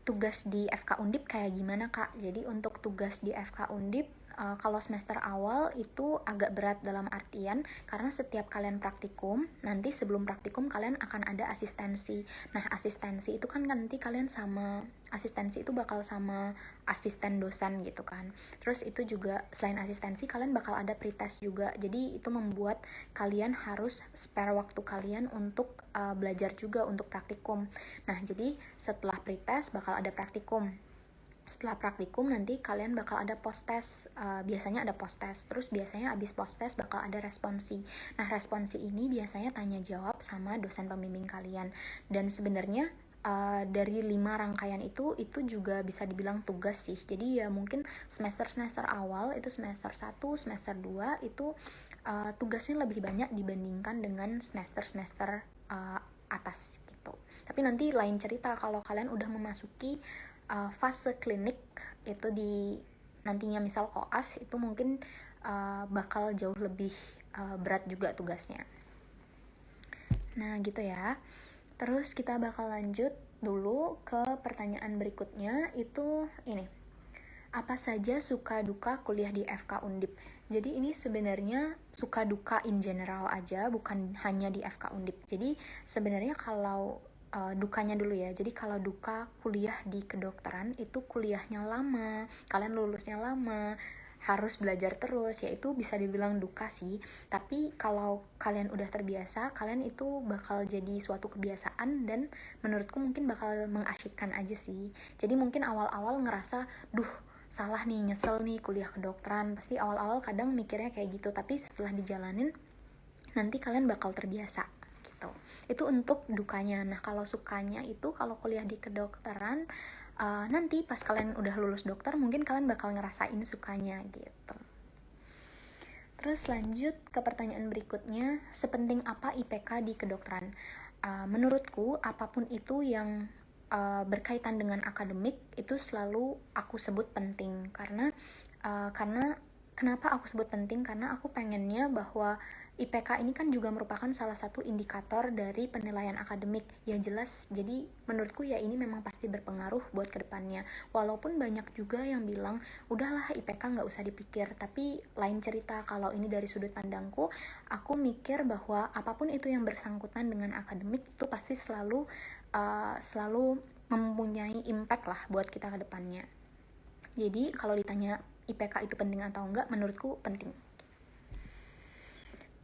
tugas di FK Undip kayak gimana Kak? Jadi untuk tugas di FK Undip kalau semester awal itu agak berat dalam artian karena setiap kalian praktikum, nanti sebelum praktikum kalian akan ada asistensi. Nah asistensi itu kan nanti kalian sama, asistensi itu bakal sama asisten dosen gitu kan. Terus itu juga selain asistensi kalian bakal ada pretest juga. Jadi itu membuat kalian harus spare waktu kalian untuk belajar juga untuk praktikum. Nah jadi setelah pretest bakal ada praktikum. Setelah praktikum nanti kalian bakal ada post-test, biasanya ada post-test, terus biasanya abis post-test bakal ada responsi. Nah responsi ini biasanya tanya jawab sama dosen pembimbing kalian. Dan sebenarnya dari 5 rangkaian itu juga bisa dibilang tugas sih. Jadi ya mungkin semester awal itu semester 1, semester 2 itu tugasnya lebih banyak dibandingkan dengan semester atas gitu. Tapi nanti lain cerita kalau kalian udah memasuki fase klinik itu di nantinya misal koas itu mungkin bakal jauh lebih berat juga tugasnya. Nah gitu ya. Terus kita bakal lanjut dulu ke pertanyaan berikutnya, itu ini. Apa saja suka duka kuliah di FK Undip? Jadi ini sebenarnya suka duka in general aja, bukan hanya di FK Undip. Jadi sebenarnya kalau dukanya dulu ya. Jadi kalau duka kuliah di kedokteran itu kuliahnya lama, kalian lulusnya lama, harus belajar terus, ya itu bisa dibilang duka sih. Tapi kalau kalian udah terbiasa, kalian itu bakal jadi suatu kebiasaan dan menurutku mungkin bakal mengasyikkan aja sih. Jadi mungkin awal-awal ngerasa, duh salah nih, nyesel nih kuliah kedokteran. Pasti awal-awal kadang mikirnya kayak gitu, tapi setelah dijalanin nanti kalian bakal terbiasa gitu. Itu untuk dukanya. Nah kalau sukanya itu kalau kuliah di kedokteran, nanti pas kalian udah lulus dokter mungkin kalian bakal ngerasain sukanya gitu. Terus lanjut ke pertanyaan berikutnya, sepenting apa IPK di kedokteran? Menurutku apapun itu yang berkaitan dengan akademik itu selalu aku sebut penting, karena kenapa aku sebut penting, karena aku pengennya bahwa IPK ini kan juga merupakan salah satu indikator dari penilaian akademik ya jelas. Jadi menurutku ya ini memang pasti berpengaruh buat kedepannya. Walaupun banyak juga yang bilang udahlah IPK nggak usah dipikir, tapi lain cerita kalau ini dari sudut pandangku. Aku mikir bahwa apapun itu yang bersangkutan dengan akademik itu pasti selalu mempunyai impact lah buat kita kedepannya. Jadi kalau ditanya IPK itu penting atau enggak, menurutku penting.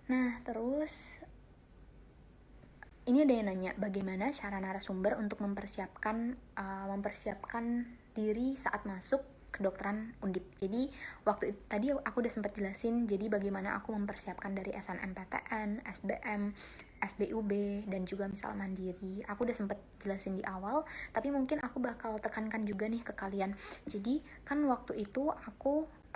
Nah, terus ini ada yang nanya bagaimana cara narasumber untuk mempersiapkan diri saat masuk kedokteran Undip. Jadi waktu itu, tadi aku udah sempat jelasin jadi bagaimana aku mempersiapkan dari SNMPTN, SBM, SBUB, dan juga misal mandiri. Aku udah sempat jelasin di awal, tapi mungkin aku bakal tekankan juga nih ke kalian. Jadi kan waktu itu aku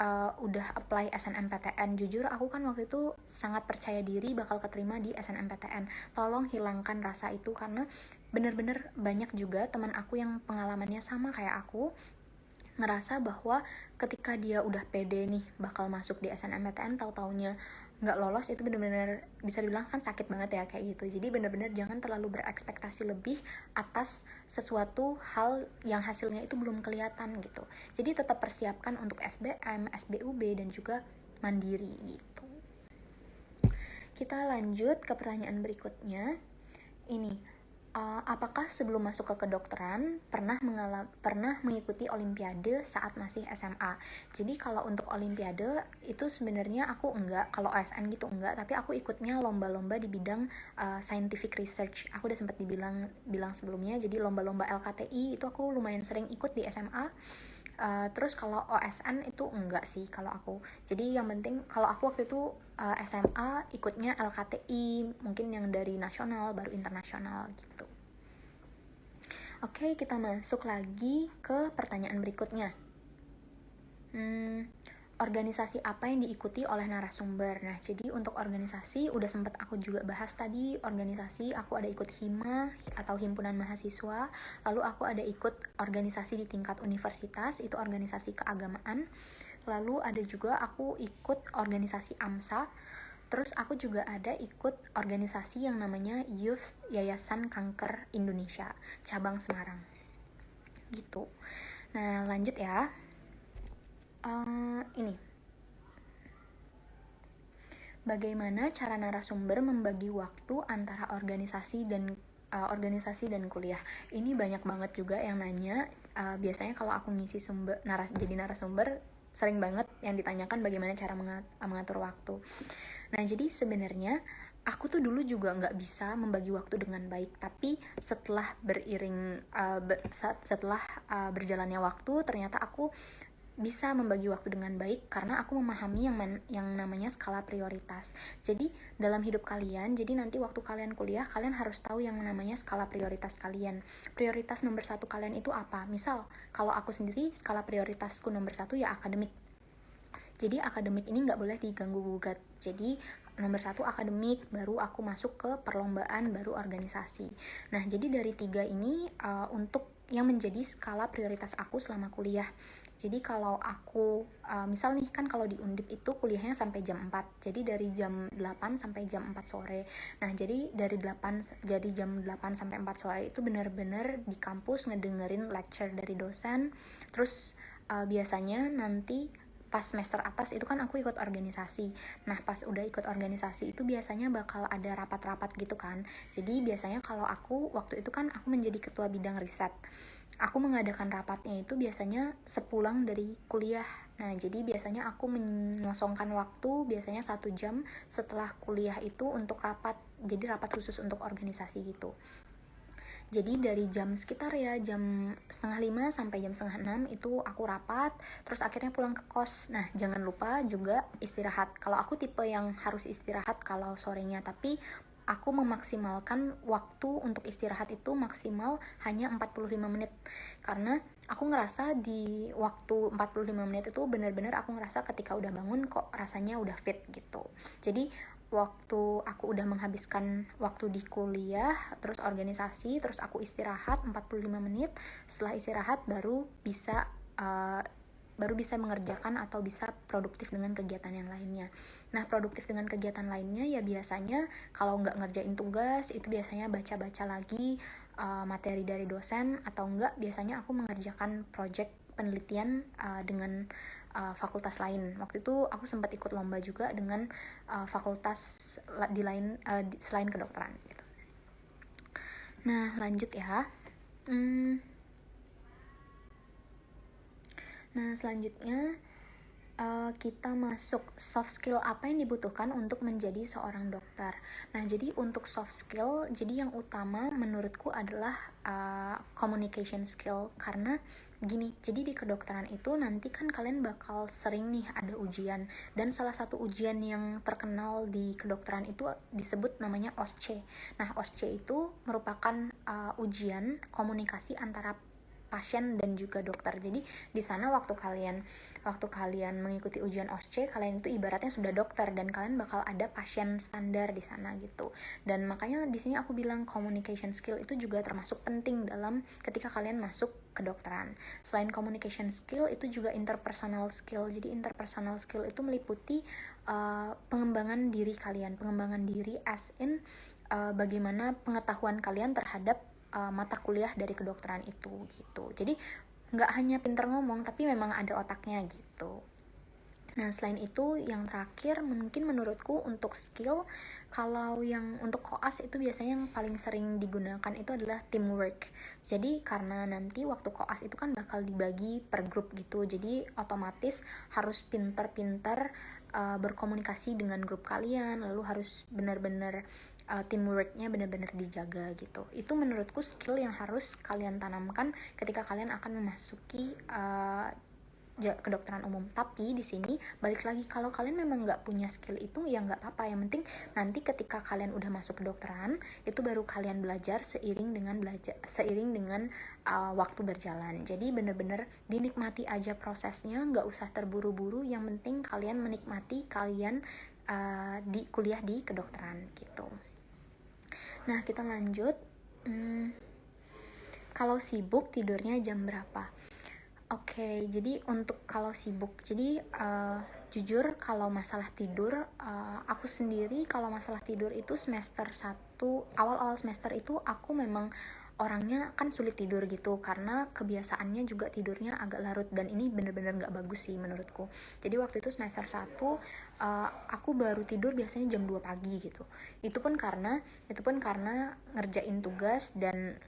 udah apply SNMPTN. Jujur aku kan waktu itu sangat percaya diri bakal keterima di SNMPTN. Tolong hilangkan rasa itu, karena bener-bener banyak juga teman aku yang pengalamannya sama kayak aku, ngerasa bahwa ketika dia udah pede nih bakal masuk di SNMPTN, tahu-taunya nggak lolos, itu bener-bener bisa dibilang kan sakit banget ya kayak gitu. Jadi bener-bener jangan terlalu berekspektasi lebih atas sesuatu hal yang hasilnya itu belum kelihatan gitu. Jadi tetap persiapkan untuk SBM, SBUB, dan juga mandiri gitu. Kita lanjut ke pertanyaan berikutnya. Ini, apakah sebelum masuk ke kedokteran pernah mengikuti olimpiade saat masih SMA? Jadi kalau untuk olimpiade itu sebenarnya aku enggak, kalau OSN gitu enggak, tapi aku ikutnya lomba-lomba di bidang scientific research. Aku udah sempat bilang sebelumnya, jadi lomba-lomba LKTI itu aku lumayan sering ikut di SMA. Terus kalau OSN itu enggak sih kalau aku. Jadi yang penting kalau aku waktu itu SMA ikutnya LKTI, mungkin yang dari nasional baru internasional gitu. Oke, kita masuk lagi ke pertanyaan berikutnya. Organisasi apa yang diikuti oleh narasumber? Nah, jadi untuk organisasi udah sempat aku juga bahas tadi. Organisasi aku ada ikut HIMA atau Himpunan Mahasiswa, lalu aku ada ikut organisasi di tingkat universitas, itu organisasi keagamaan. Lalu ada juga aku ikut organisasi AMSA. Terus aku juga ada ikut organisasi yang namanya Youth Yayasan Kanker Indonesia, cabang Semarang. Gitu. Nah, lanjut ya. Ini, bagaimana cara narasumber membagi waktu antara organisasi dan kuliah? Ini banyak banget juga yang nanya. Biasanya kalau aku ngisi jadi narasumber, sering banget yang ditanyakan bagaimana cara mengatur waktu. Nah, jadi sebenarnya aku tuh dulu juga nggak bisa membagi waktu dengan baik, tapi setelah berjalannya waktu, ternyata aku bisa membagi waktu dengan baik karena aku memahami yang namanya skala prioritas. Jadi dalam hidup kalian, jadi nanti waktu kalian kuliah, kalian harus tahu yang namanya skala prioritas kalian. Prioritas nomor 1 kalian itu apa? Misal, kalau aku sendiri skala prioritasku nomor 1 ya akademik. Jadi akademik ini nggak boleh diganggu-gugat. Jadi nomor 1 akademik, baru aku masuk ke perlombaan, baru organisasi. Nah, jadi dari 3 ini untuk yang menjadi skala prioritas aku selama kuliah. Jadi kalau aku, misal nih kan kalau di Undip itu kuliahnya sampai jam 4, jadi dari jam 8 sampai jam 4 sore. Nah, jadi jadi jam 8 sampai 4 sore itu benar-benar di kampus ngedengerin lecture dari dosen. Terus biasanya nanti pas semester atas itu kan aku ikut organisasi. Nah, pas udah ikut organisasi itu biasanya bakal ada rapat-rapat gitu kan. Jadi biasanya kalau aku, waktu itu kan aku menjadi ketua bidang riset. Aku mengadakan rapatnya itu biasanya sepulang dari kuliah. Nah, jadi biasanya aku mengosongkan waktu, biasanya 1 jam setelah kuliah itu untuk rapat. Jadi rapat khusus untuk organisasi gitu. Jadi dari jam sekitar ya jam 4:30 sampai jam 5:30 itu aku rapat, terus akhirnya pulang ke kos. Nah, jangan lupa juga istirahat. Kalau aku tipe yang harus istirahat kalau sorenya, tapi aku memaksimalkan waktu untuk istirahat itu maksimal hanya 45 menit. Karena aku ngerasa di waktu 45 menit itu benar-benar aku ngerasa ketika udah bangun kok rasanya udah fit gitu. Jadi waktu aku udah menghabiskan waktu di kuliah, terus organisasi, terus aku istirahat 45 menit, setelah istirahat baru bisa mengerjakan atau bisa produktif dengan kegiatan yang lainnya. Nah, produktif dengan kegiatan lainnya ya biasanya kalau nggak ngerjain tugas, itu biasanya baca-baca lagi materi dari dosen, atau enggak biasanya aku mengerjakan project penelitian dengan fakultas lain. Waktu itu aku sempat ikut lomba juga dengan fakultas di lain selain kedokteran gitu. Nah, lanjut ya. Nah, selanjutnya kita masuk soft skill apa yang dibutuhkan untuk menjadi seorang dokter. Nah, jadi untuk soft skill, jadi yang utama menurutku adalah communication skill. Karena gini, jadi di kedokteran itu nanti kan kalian bakal sering nih ada ujian, dan salah satu ujian yang terkenal di kedokteran itu disebut namanya OSCE. Nah, OSCE itu merupakan ujian komunikasi antara pasien dan juga dokter. Jadi di sana waktu kalian mengikuti ujian OSCE, kalian itu ibaratnya sudah dokter dan kalian bakal ada pasien standar di sana gitu. Dan makanya di sini aku bilang communication skill itu juga termasuk penting dalam ketika kalian masuk kedokteran. Selain communication skill, itu juga interpersonal skill. Jadi interpersonal skill itu meliputi pengembangan diri kalian, pengembangan diri as in bagaimana pengetahuan kalian terhadap mata kuliah dari kedokteran itu gitu. Jadi nggak hanya pinter ngomong, tapi memang ada otaknya gitu. Nah, selain itu yang terakhir mungkin menurutku untuk skill, kalau yang untuk koas itu biasanya yang paling sering digunakan itu adalah teamwork. Jadi karena nanti waktu koas itu kan bakal dibagi per grup gitu, jadi otomatis harus pinter-pinter berkomunikasi dengan grup kalian, lalu harus benar-benar teamworknya benar-benar dijaga gitu. Itu menurutku skill yang harus kalian tanamkan ketika kalian akan memasuki kedokteran umum. Tapi di sini balik lagi, kalau kalian memang nggak punya skill itu ya nggak apa-apa. Yang penting nanti ketika kalian udah masuk kedokteran itu baru kalian belajar seiring dengan waktu berjalan. Jadi bener-bener dinikmati aja prosesnya, nggak usah terburu-buru. Yang penting kalian menikmati kalian di kuliah di kedokteran gitu. Nah, kita lanjut. Kalau sibuk tidurnya jam berapa? Oke, jadi untuk kalau sibuk, jadi jujur kalau masalah tidur, aku sendiri kalau masalah tidur itu semester 1, awal-awal semester itu aku memang orangnya kan sulit tidur gitu, karena kebiasaannya juga tidurnya agak larut, dan ini bener-bener gak bagus sih menurutku. Jadi waktu itu semester 1 aku baru tidur biasanya jam 2 pagi gitu. Itu pun karena ngerjain tugas dan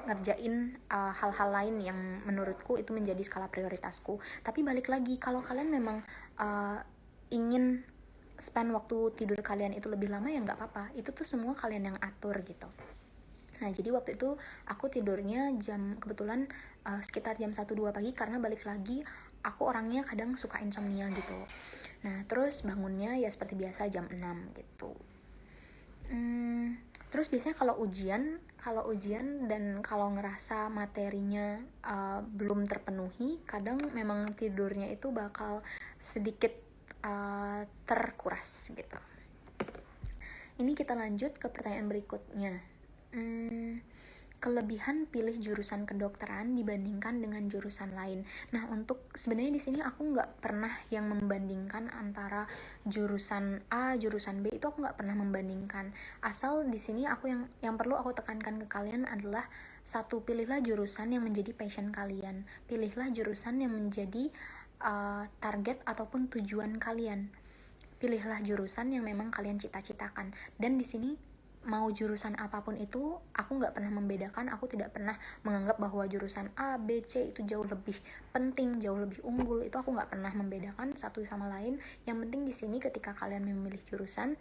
ngerjain hal-hal lain yang menurutku itu menjadi skala prioritasku. Tapi balik lagi, kalau kalian memang ingin spend waktu tidur kalian itu lebih lama ya nggak apa-apa, itu tuh semua kalian yang atur gitu. Nah, jadi waktu itu aku tidurnya kebetulan sekitar jam 1-2 pagi, karena balik lagi aku orangnya kadang suka insomnia gitu. Nah, terus bangunnya ya seperti biasa jam 6 gitu. Terus biasanya kalau ujian dan kalau ngerasa materinya belum terpenuhi, kadang memang tidurnya itu bakal sedikit terkuras gitu. Ini kita lanjut ke pertanyaan berikutnya. Kelebihan pilih jurusan kedokteran dibandingkan dengan jurusan lain. Nah, untuk sebenarnya di sini aku nggak pernah yang membandingkan antara jurusan A, jurusan B, itu aku nggak pernah membandingkan. Asal di sini yang perlu aku tekankan ke kalian adalah satu, pilihlah jurusan yang menjadi passion kalian. Pilihlah jurusan yang menjadi target ataupun tujuan kalian. Pilihlah jurusan yang memang kalian cita-citakan. Dan di sini mau jurusan apapun itu, aku nggak pernah membedakan. Aku tidak pernah menganggap bahwa jurusan A, B, C itu jauh lebih penting, jauh lebih unggul. Itu aku nggak pernah membedakan satu sama lain. Yang penting di sini ketika kalian memilih jurusan,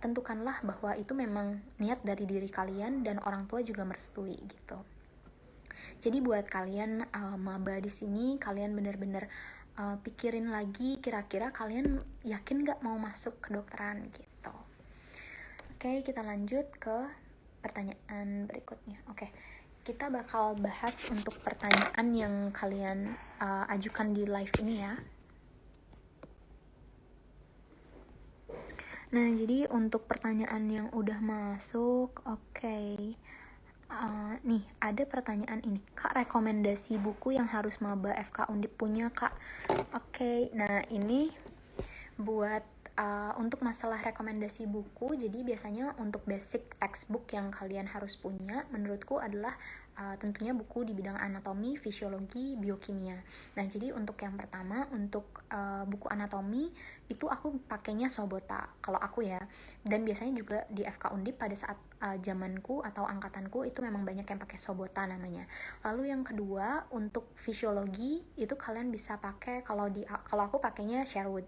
tentukanlah bahwa itu memang niat dari diri kalian dan orang tua juga merestui gitu. Jadi buat kalian maba di sini, kalian benar-benar pikirin lagi kira-kira kalian yakin nggak mau masuk kedokteran gitu. Oke, kita lanjut ke pertanyaan berikutnya. Oke, kita bakal bahas untuk pertanyaan yang kalian ajukan di live ini ya. Nah, jadi untuk pertanyaan yang udah masuk, oke. Nih, ada pertanyaan ini. Kak, rekomendasi buku yang harus maba FK Undip punya, Kak. Oke, nah ini buat untuk masalah rekomendasi buku, jadi biasanya untuk basic textbook yang kalian harus punya, menurutku adalah tentunya buku di bidang anatomi, fisiologi, biokimia. Nah, jadi untuk yang pertama, untuk buku anatomi, itu aku pakainya Sobota, kalau aku ya. Dan biasanya juga di FK Undip pada saat zamanku atau angkatanku, itu memang banyak yang pakai Sobota namanya. Lalu yang kedua, untuk fisiologi, itu kalian bisa pakai, kalau aku pakainya Sherwood.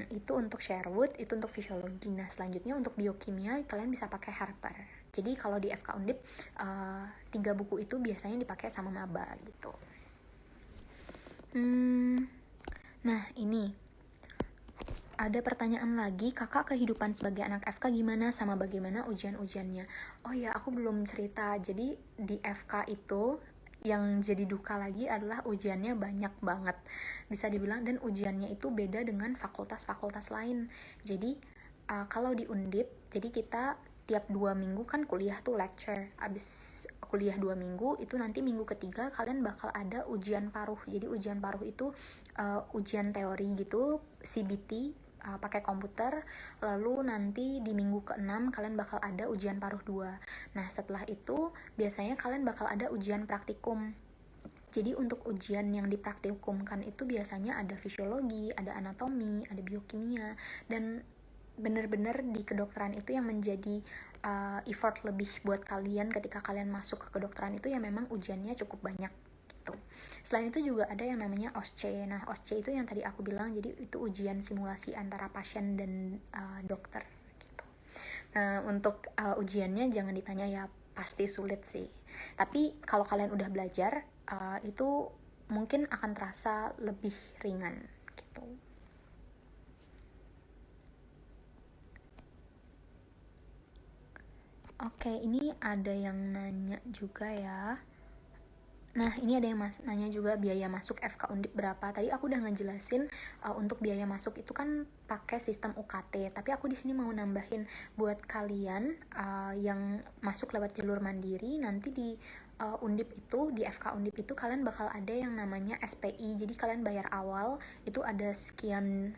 Itu untuk Sherwood, itu untuk fisiologi. Nah, selanjutnya untuk biokimia kalian bisa pakai Harper. Jadi kalau di FK Undip 3 buku itu biasanya dipakai sama maba gitu. Nah, ini ada pertanyaan lagi, kakak kehidupan sebagai anak FK gimana sama bagaimana ujian-ujiannya? Oh ya, aku belum cerita. Jadi di FK itu yang jadi duka lagi adalah ujiannya banyak banget, bisa dibilang, dan ujiannya itu beda dengan fakultas-fakultas lain. Jadi kalau di Undip, jadi kita tiap 2 minggu kan kuliah tuh lecture. Abis kuliah 2 minggu, itu nanti minggu ketiga kalian bakal ada ujian paruh. Jadi ujian paruh itu ujian teori gitu, CBT, pakai komputer. Lalu nanti di minggu ke-6 kalian bakal ada ujian paruh 2. Nah, setelah itu biasanya kalian bakal ada ujian praktikum. Jadi untuk ujian yang dipraktikumkan itu biasanya ada fisiologi, ada anatomi, ada biokimia, dan bener-bener di kedokteran itu yang menjadi effort lebih buat kalian ketika kalian masuk ke kedokteran itu ya memang ujiannya cukup banyak gitu. Selain itu juga ada yang namanya OSCE. Nah, OSCE itu yang tadi aku bilang, jadi itu ujian simulasi antara pasien dan dokter gitu. Nah, untuk ujiannya jangan ditanya ya, pasti sulit sih. Tapi kalau kalian udah belajar, itu mungkin akan terasa lebih ringan gitu. Oke, ini ada yang nanya juga ya. Nah, ini ada yang nanya juga biaya masuk FK Undip berapa. Tadi aku udah ngejelasin untuk biaya masuk itu kan pakai sistem UKT. Tapi aku di sini mau nambahin buat kalian yang masuk lewat jalur mandiri, nanti di Undip itu, di FK Undip itu kalian bakal ada yang namanya SPI. Jadi kalian bayar awal itu ada sekian.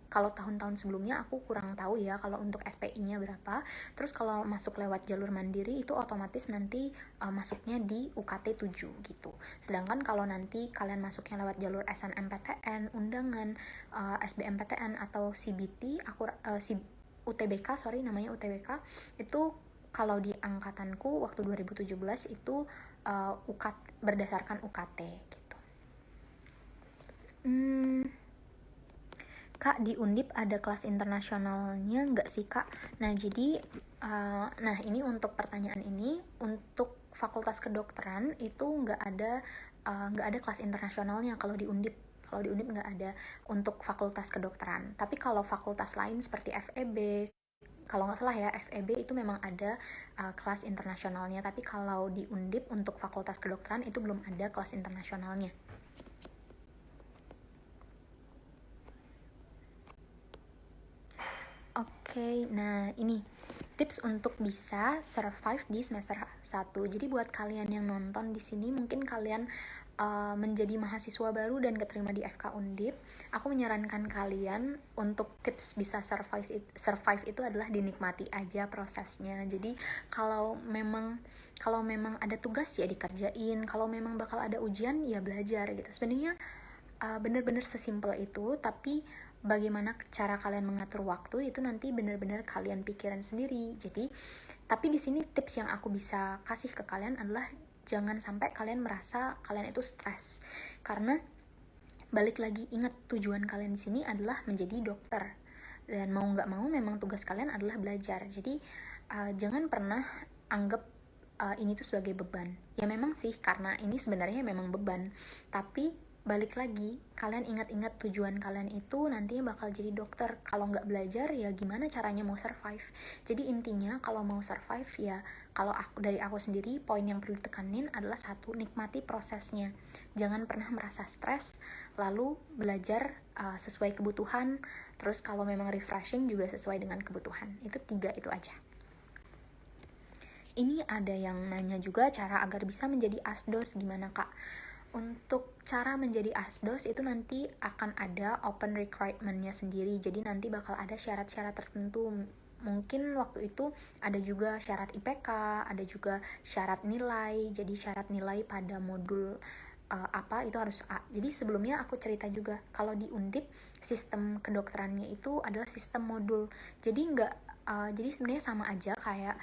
Kalau tahun-tahun sebelumnya aku kurang tahu ya kalau untuk SPI-nya berapa. Terus kalau masuk lewat jalur mandiri itu otomatis nanti masuknya di UKT 7 gitu. Sedangkan kalau nanti kalian masuknya lewat jalur SNMPTN, undangan, SBMPTN atau CBT, UTBK, namanya UTBK, itu kalau di angkatanku waktu 2017 itu berdasarkan UKT gitu. Kak, di Undip ada kelas internasionalnya nggak sih, Kak? Nah, jadi nah ini untuk pertanyaan ini, untuk fakultas kedokteran itu nggak ada kelas internasionalnya kalau di Undip. Kalau di Undip nggak ada untuk fakultas kedokteran. Tapi kalau fakultas lain seperti FEB, kalau nggak salah ya, FEB itu memang ada kelas internasionalnya. Tapi kalau di Undip untuk fakultas kedokteran itu belum ada kelas internasionalnya. Oke, nah ini tips untuk bisa survive di semester 1. Jadi buat kalian yang nonton di sini, mungkin kalian menjadi mahasiswa baru dan keterima di FK Undip, aku menyarankan kalian untuk tips bisa survive itu adalah dinikmati aja prosesnya. Jadi kalau memang ada tugas ya dikerjain, kalau memang bakal ada ujian ya belajar gitu. Sebenarnya bener-bener sesimpel itu, tapi bagaimana cara kalian mengatur waktu itu nanti benar-benar kalian pikiran sendiri. Jadi, tapi di sini tips yang aku bisa kasih ke kalian adalah jangan sampai kalian merasa kalian itu stres. Karena balik lagi, ingat tujuan kalian di sini adalah menjadi dokter. dan mau nggak mau memang tugas kalian adalah belajar. Jadi jangan pernah anggap ini tuh sebagai beban. Ya memang sih, karena ini sebenarnya memang beban, tapi balik lagi, kalian ingat-ingat tujuan kalian itu nantinya bakal jadi dokter. Kalau nggak belajar, ya gimana caranya mau survive? Jadi intinya kalau mau survive ya, kalau dari aku sendiri, poin yang perlu ditekanin adalah satu, nikmati prosesnya. Jangan pernah merasa stres, lalu belajar sesuai kebutuhan, terus kalau memang refreshing juga sesuai dengan kebutuhan. Itu 3 itu aja. Ini ada yang nanya juga cara agar bisa menjadi asdos gimana kak? Untuk cara menjadi asdos itu nanti akan ada open requirement-nya sendiri. Jadi nanti bakal ada syarat-syarat tertentu. Mungkin waktu itu ada juga syarat IPK, ada juga syarat nilai. Jadi syarat nilai pada modul apa itu harus A. Jadi sebelumnya aku cerita juga kalau di Undip sistem kedokterannya itu adalah sistem modul. Jadi jadi sebenarnya sama aja kayak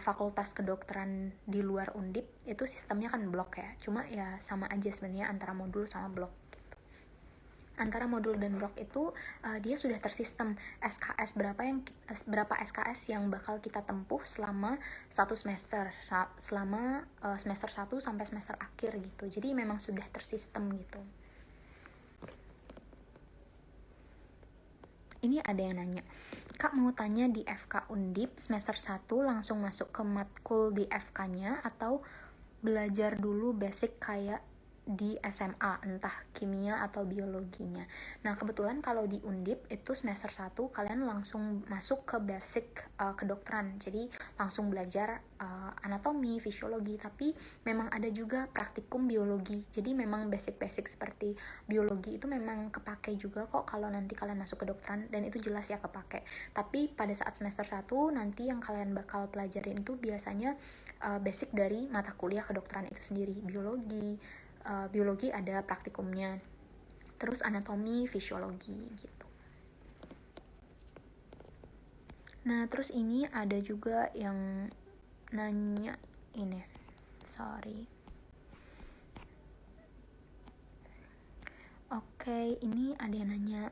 fakultas kedokteran di luar Undip itu sistemnya kan blok ya. Cuma ya sama aja sebenarnya antara modul sama blok. Antara modul dan blok itu dia sudah tersistem SKS berapa SKS yang bakal kita tempuh selama satu semester, selama semester 1 sampai semester akhir gitu. Jadi memang sudah tersistem gitu. Ini ada yang nanya, Kak mau tanya di FK Undip semester 1 langsung masuk ke matkul di FK-nya atau belajar dulu basic kayak di SMA, entah kimia atau biologinya. Nah, kebetulan kalau di Undip itu semester 1 kalian langsung masuk ke basic kedokteran. Jadi langsung belajar anatomi, fisiologi, tapi memang ada juga praktikum biologi. Jadi memang basic-basic seperti biologi itu memang kepake juga kok kalau nanti kalian masuk kedokteran, dan itu jelas ya kepake. Tapi pada saat semester 1 nanti yang kalian bakal pelajarin itu biasanya basic dari mata kuliah kedokteran itu sendiri. Biologi ada praktikumnya, terus anatomi, fisiologi gitu. Nah terus ini ada juga yang nanya ini, Oke, ini ada yang nanya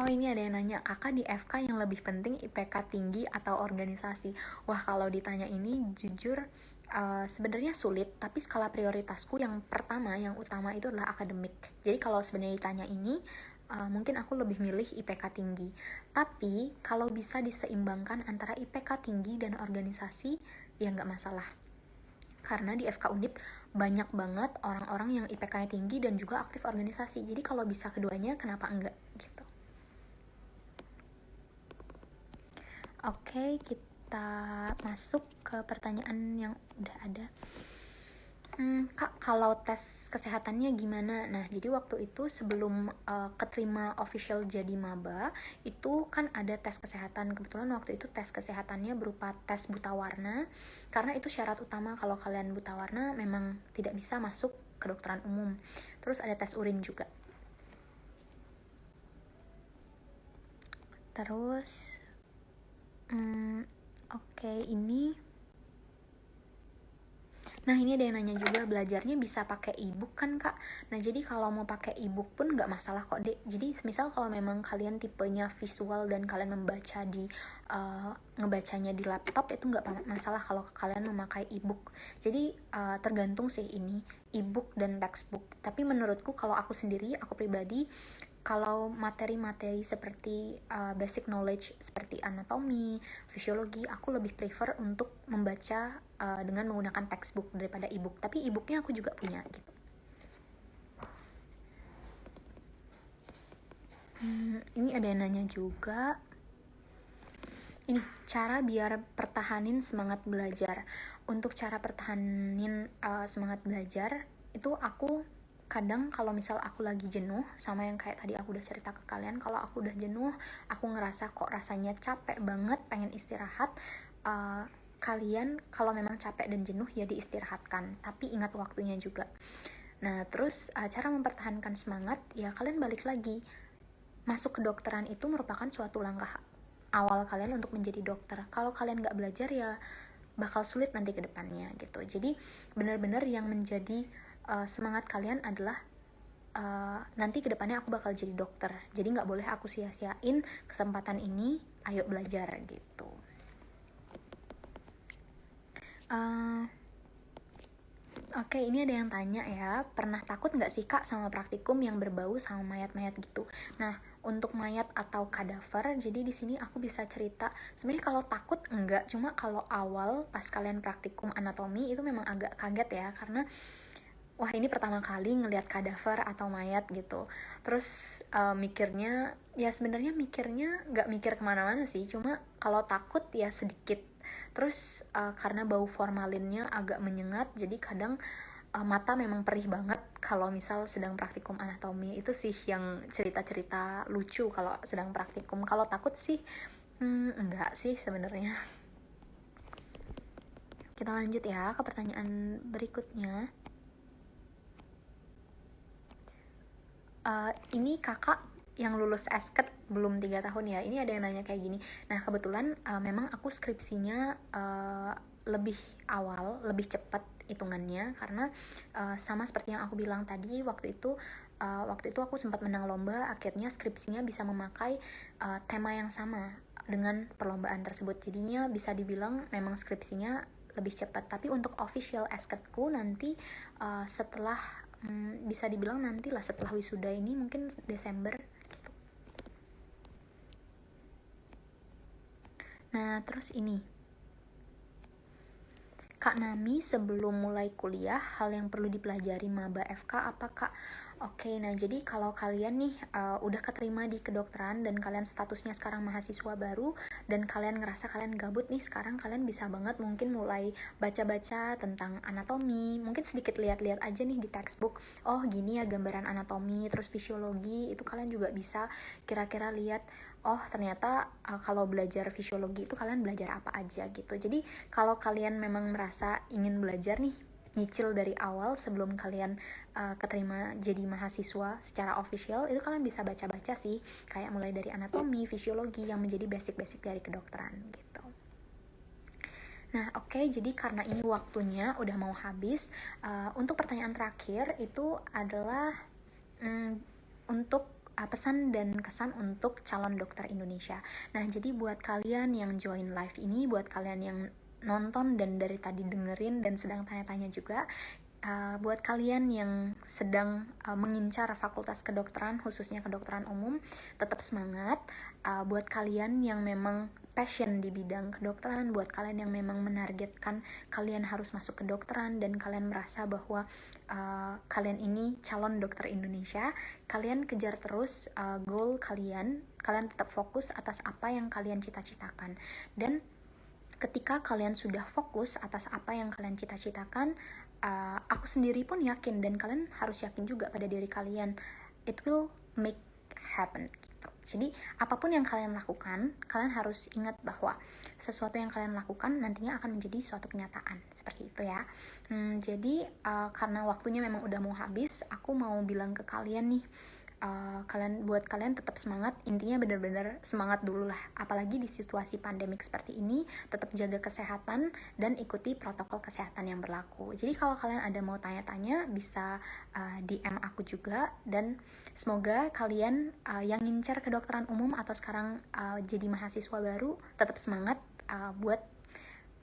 ini ada yang nanya, kakak di FK yang lebih penting IPK tinggi atau organisasi? Wah, kalau ditanya ini jujur sebenarnya sulit, tapi skala prioritasku yang pertama, yang utama itu adalah akademik. Jadi kalau sebenarnya ditanya ini, mungkin aku lebih milih IPK tinggi. Tapi kalau bisa diseimbangkan antara IPK tinggi dan organisasi, ya nggak masalah. Karena di FK Undip banyak banget orang-orang yang IPK-nya tinggi dan juga aktif organisasi. Jadi kalau bisa keduanya, kenapa enggak gitu. Oke, kita masuk ke pertanyaan yang udah ada. Kak, kalau tes kesehatannya gimana? Nah, jadi waktu itu sebelum keterima official jadi maba, itu kan ada tes kesehatan. Kebetulan waktu itu tes kesehatannya berupa tes buta warna, karena itu syarat utama kalau kalian buta warna memang tidak bisa masuk kedokteran umum. Terus ada tes urin juga. Terus, oke, ini nah ini ada yang nanya juga, belajarnya bisa pakai e-book kan kak? Nah jadi kalau mau pakai e-book pun nggak masalah kok dek. Jadi misal kalau memang kalian tipenya visual dan kalian membaca ngebacanya di laptop, itu nggak masalah kalau kalian memakai e-book. Jadi tergantung sih ini e-book dan textbook. Tapi menurutku kalau aku sendiri, aku pribadi, kalau materi-materi seperti basic knowledge seperti anatomi, fisiologi, aku lebih prefer untuk membaca dengan menggunakan textbook daripada e-book. Tapi e-booknya aku juga punya gitu. Ini ada yang nanya juga. Ini cara biar pertahanin semangat belajar. Untuk cara pertahanin semangat belajar itu aku kadang kalau misal aku lagi jenuh, sama yang kayak tadi aku udah cerita ke kalian, kalau aku udah jenuh, aku ngerasa kok rasanya capek banget, pengen istirahat, kalian kalau memang capek dan jenuh ya diistirahatkan, tapi ingat waktunya juga. Nah terus cara mempertahankan semangat, ya kalian balik lagi, masuk kedokteran itu merupakan suatu langkah awal kalian untuk menjadi dokter. Kalau kalian nggak belajar ya bakal sulit nanti ke depannya gitu. Jadi benar-benar yang menjadi semangat kalian adalah nanti kedepannya aku bakal jadi dokter. Jadi nggak boleh aku sia-siain kesempatan ini, ayo belajar gitu. Oke, ini ada yang tanya ya, pernah takut nggak sih kak sama praktikum yang berbau sama mayat-mayat gitu? Nah, untuk mayat atau kadaver, jadi di sini aku bisa cerita, sebenarnya kalau takut enggak, cuma kalau awal pas kalian praktikum anatomi itu memang agak kaget ya, karena wah ini pertama kali ngelihat kadaver atau mayat gitu. Terus mikirnya, ya sebenarnya mikirnya nggak mikir kemana-mana sih, cuma kalau takut ya sedikit. Terus karena bau formalinnya agak menyengat, jadi kadang mata memang perih banget kalau misal sedang praktikum anatomi. Itu sih yang cerita-cerita lucu kalau sedang praktikum. Kalau takut sih enggak sih sebenarnya. Kita lanjut ya ke pertanyaan berikutnya. Ini kakak yang lulus esket belum 3 tahun ya, ini ada yang nanya kayak gini. Nah kebetulan memang aku skripsinya lebih awal, lebih cepat hitungannya, karena sama seperti yang aku bilang tadi, waktu itu aku sempat menang lomba, akhirnya skripsinya bisa memakai tema yang sama dengan perlombaan tersebut, jadinya bisa dibilang memang skripsinya lebih cepat. Tapi untuk official esketku nanti setelah bisa dibilang nantilah setelah wisuda ini, mungkin Desember gitu. Nah terus ini, Kak Nami, sebelum mulai kuliah, hal yang perlu dipelajari maba FK apa kak? Oke, nah jadi kalau kalian nih udah keterima di kedokteran dan kalian statusnya sekarang mahasiswa baru dan kalian ngerasa kalian gabut nih sekarang, kalian bisa banget mungkin mulai baca-baca tentang anatomi, mungkin sedikit lihat-lihat aja nih di textbook, oh gini ya gambaran anatomi, terus fisiologi, itu kalian juga bisa kira-kira lihat, oh ternyata kalau belajar fisiologi itu kalian belajar apa aja gitu. Jadi kalau kalian memang merasa ingin belajar nih, nyicil dari awal sebelum kalian keterima jadi mahasiswa secara official, itu kalian bisa baca-baca sih, kayak mulai dari anatomi, fisiologi yang menjadi basic-basic dari kedokteran gitu. Nah oke, jadi karena ini waktunya udah mau habis, untuk pertanyaan terakhir itu adalah untuk pesan dan kesan untuk calon dokter Indonesia. Nah jadi buat kalian yang join live ini, buat kalian yang nonton dan dari tadi dengerin dan sedang tanya-tanya juga, buat kalian yang sedang mengincar fakultas kedokteran, khususnya kedokteran umum, tetap semangat. Buat kalian yang memang passion di bidang kedokteran, buat kalian yang memang menargetkan kalian harus masuk kedokteran dan kalian merasa bahwa kalian ini calon dokter Indonesia, kalian kejar terus goal kalian tetap fokus atas apa yang kalian cita-citakan. Dan ketika kalian sudah fokus atas apa yang kalian cita-citakan, aku sendiri pun yakin, dan kalian harus yakin juga pada diri kalian, it will make happen gitu. Jadi apapun yang kalian lakukan, kalian harus ingat bahwa sesuatu yang kalian lakukan nantinya akan menjadi suatu kenyataan, seperti itu ya. Jadi karena waktunya memang udah mau habis, aku mau bilang ke kalian nih, buat kalian tetap semangat, intinya benar-benar semangat dulu lah, apalagi di situasi pandemik seperti ini, tetap jaga kesehatan dan ikuti protokol kesehatan yang berlaku. Jadi kalau kalian ada mau tanya-tanya bisa DM aku juga, dan semoga kalian yang ngincar kedokteran umum atau sekarang jadi mahasiswa baru tetap semangat buat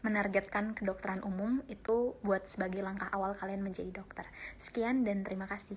menargetkan kedokteran umum itu buat sebagai langkah awal kalian menjadi dokter. Sekian dan terima kasih.